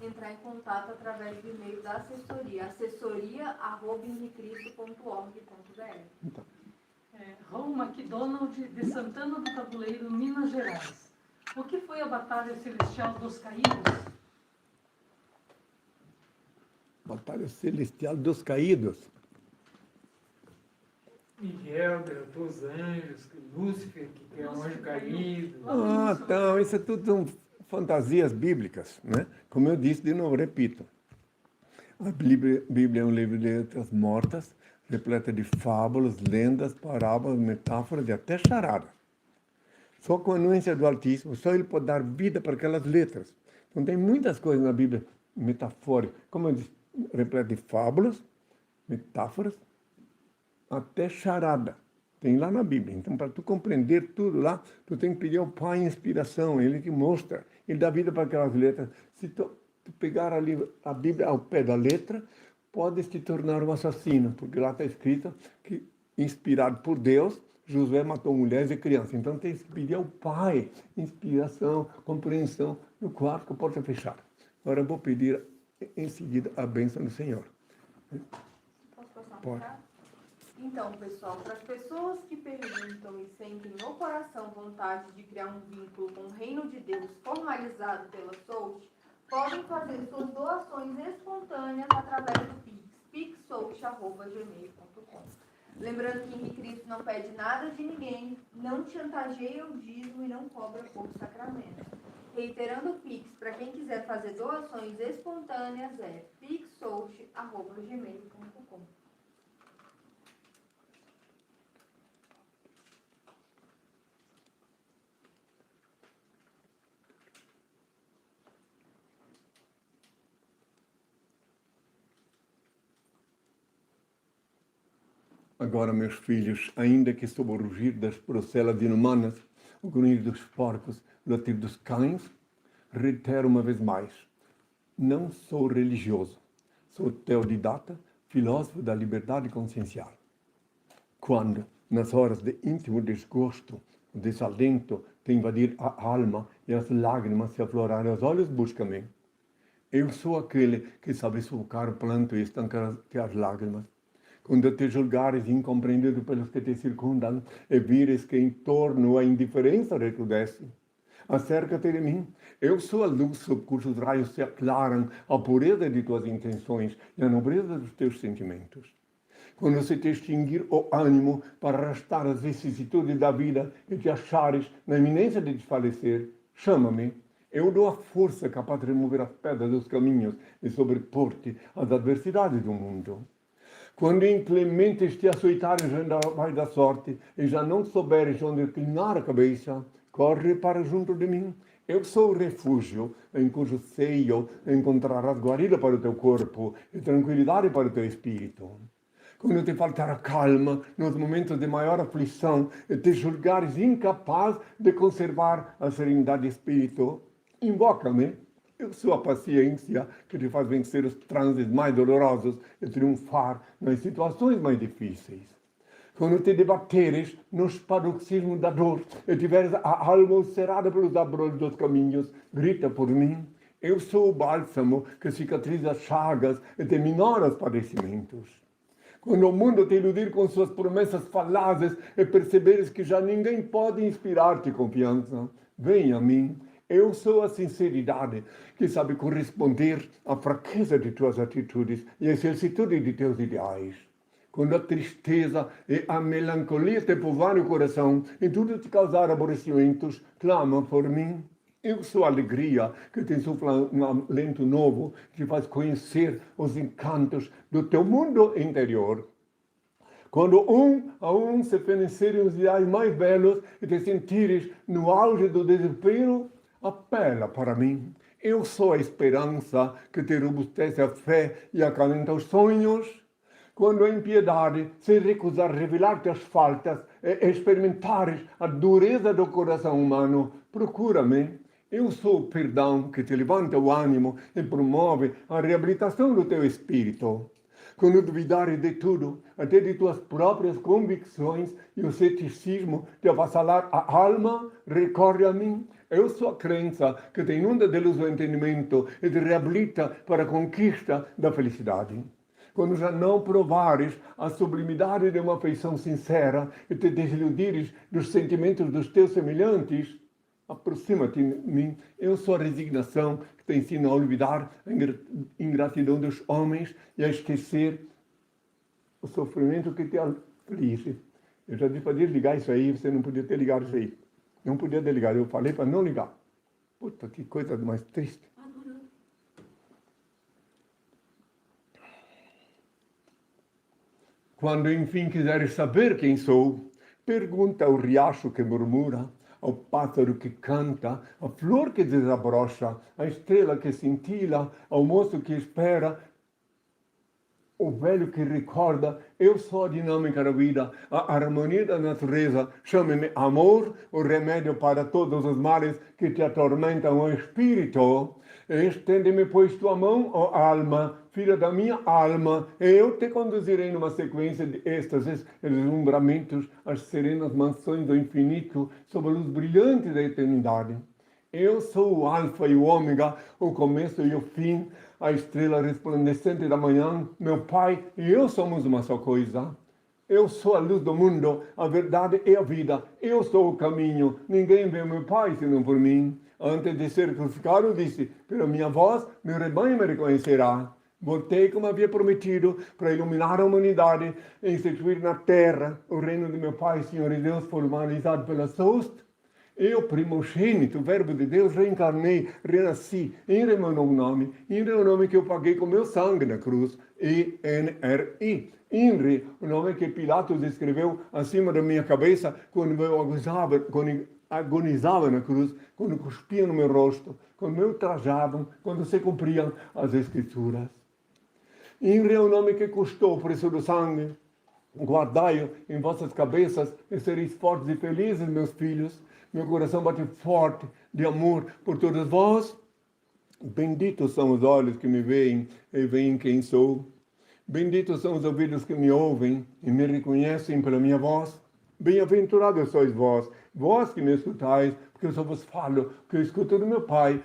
Entrar em contato através do e-mail da assessoria, assessoria@henricristo.org.br. Então. Raul MacDonald, de Santana do Tabuleiro, Minas Gerais. O que foi a Batalha Celestial dos Caídos? Batalha Celestial dos Caídos. Miguel derrotou os anjos, Lúcifer, que é um anjo caído. Então, isso é tudo são fantasias bíblicas, né? Como eu disse, de novo, repito. A Bíblia é um livro de letras mortas, repleta de fábulas, lendas, parábolas, metáforas e até charadas. Só com a anuência do Altíssimo, só ele pode dar vida para aquelas letras. Então, tem muitas coisas na Bíblia metafóricas, como eu disse, repleta de fábulas, metáforas, até charada. Tem lá na Bíblia. Então, para tu compreender tudo lá, tu tem que pedir ao Pai inspiração. Ele que mostra. Ele dá vida para aquelas letras. Se tu pegar ali a Bíblia ao pé da letra, podes te tornar um assassino. Porque lá está escrito que, inspirado por Deus, Josué matou mulheres e crianças. Então, tem que pedir ao Pai inspiração, compreensão, no quarto com a porta fechada. Agora, eu vou pedir em seguida a bênção do Senhor. Posso passar um Pode. recado? Então, pessoal, para as pessoas que perguntam e sentem no coração vontade de criar um vínculo com o reino de Deus formalizado pela SOUT, podem fazer suas doações espontâneas através do Pix, pixsouch@gmail.com. Lembrando que Henrique Cristo não pede nada de ninguém, não chantageia o dízimo e não cobra por sacramento. Reiterando o Pix, para quem quiser fazer doações espontâneas, é pixsouch@gmail.com. Agora, meus filhos, ainda que sob o rugir das procelas inumanas, o grunhir dos porcos, o latir dos cães, reitero uma vez mais, não sou religioso, sou teodidata, filósofo da liberdade consciencial. Quando, nas horas de íntimo desgosto, o desalento te invadir a alma e as lágrimas se aflorarem aos olhos, busca-me. Eu sou aquele que sabe sufocar o planto e estancar as lágrimas. Quando te julgares incompreendido pelos que te circundam e vires que em torno a indiferença recrudesce, acerca-te de mim. Eu sou a luz sob cujos raios se aclaram a pureza de tuas intenções e a nobreza dos teus sentimentos. Quando se te extinguir o ânimo para arrastar as vicissitudes da vida e te achares na iminência de desfalecer, chama-me. Eu dou a força capaz de remover as pedras dos caminhos e sobrepor-te às adversidades do mundo. Quando inclementes te açoitares vai da sorte e já não souberes onde inclinar a cabeça, corre para junto de mim. Eu sou o refúgio em cujo seio encontrarás guarida para o teu corpo e tranquilidade para o teu espírito. Quando te faltar a calma nos momentos de maior aflição e te julgares incapaz de conservar a serenidade de espírito, invoca-me. Eu sou a paciência que te faz vencer os transes mais dolorosos e triunfar nas situações mais difíceis. Quando te debateres nos paroxismos da dor e tiveres a alma ulcerada pelos abrolhos dos caminhos, grita por mim. Eu sou o bálsamo que cicatriza as chagas e te minora os padecimentos. Quando o mundo te iludir com suas promessas falazes e perceberes que já ninguém pode inspirar-te confiança, vem a mim. Eu sou a sinceridade que sabe corresponder à fraqueza de tuas atitudes e à excelsitude de teus ideais. Quando a tristeza e a melancolia te povoarem o coração e tudo te causar aborrecimentos, clama por mim. Eu sou a alegria que te insufla um alento novo, que te faz conhecer os encantos do teu mundo interior. Quando um a um se fenecerem os ideais mais belos e te sentires no auge do desespero, apela para mim. Eu sou a esperança que te robustece a fé e acalenta os sonhos. Quando a impiedade se recusar a revelar-te as faltas e experimentares a dureza do coração humano, procura-me. Eu sou o perdão que te levanta o ânimo e promove a reabilitação do teu espírito. Quando duvidares de tudo, até de tuas próprias convicções e o ceticismo te avassalar a alma, recorre a mim. Eu sou a crença que te inunda de luz o entendimento e te reabilita para a conquista da felicidade. Quando já não provares a sublimidade de uma afeição sincera e te desiludires dos sentimentos dos teus semelhantes, aproxima-te de mim. Eu sou a resignação que te ensina a olvidar a ingratidão dos homens e a esquecer o sofrimento que te aflige. Eu já disse para desligar isso aí, você não podia ter ligado isso aí. Não podia desligar, eu falei para não ligar. Puta, que coisa mais triste. Quando enfim quiseres saber quem sou, pergunta ao riacho que murmura, ao pássaro que canta, à flor que desabrocha, à estrela que cintila, ao moço que espera, o velho que recorda. Eu sou a dinâmica da vida, a harmonia da natureza. Chame-me amor, o remédio para todos os males que te atormentam o espírito. Estende-me, pois, tua mão, ó alma, filha da minha alma, e eu te conduzirei numa sequência de êxtases e deslumbramentos às serenas mansões do infinito, sob a luz brilhante da eternidade. Eu sou o alfa e o ômega, o começo e o fim, a estrela resplandecente da manhã. Meu Pai e eu somos uma só coisa. Eu sou a luz do mundo, a verdade e a vida. Eu sou o caminho. Ninguém vê meu Pai senão por mim. Antes de ser crucificado, disse, pela minha voz, meu rebanho me reconhecerá. Voltei como havia prometido para iluminar a humanidade e instituir na terra o reino de meu Pai, Senhor e Deus, formalizado pela host. Eu, primogênito, verbo de Deus, reencarnei, renasci, INRI é meu nome, INRI é o nome que eu paguei com meu sangue na cruz, INRI. INRI, o nome que Pilatos escreveu acima da minha cabeça quando eu agonizava na cruz, quando cuspiam no meu rosto, quando me ultrajavam, quando se cumpriam as Escrituras. INRI é o nome que custou o preço do sangue. Guardai-o em vossas cabeças e sereis fortes e felizes, meus filhos. Meu coração bate forte de amor por todos vós. Benditos são os olhos que me veem e veem quem sou. Benditos são os ouvidos que me ouvem e me reconhecem pela minha voz. Bem-aventurados sois vós, vós que me escutais, porque eu só vos falo, que eu escuto do meu Pai.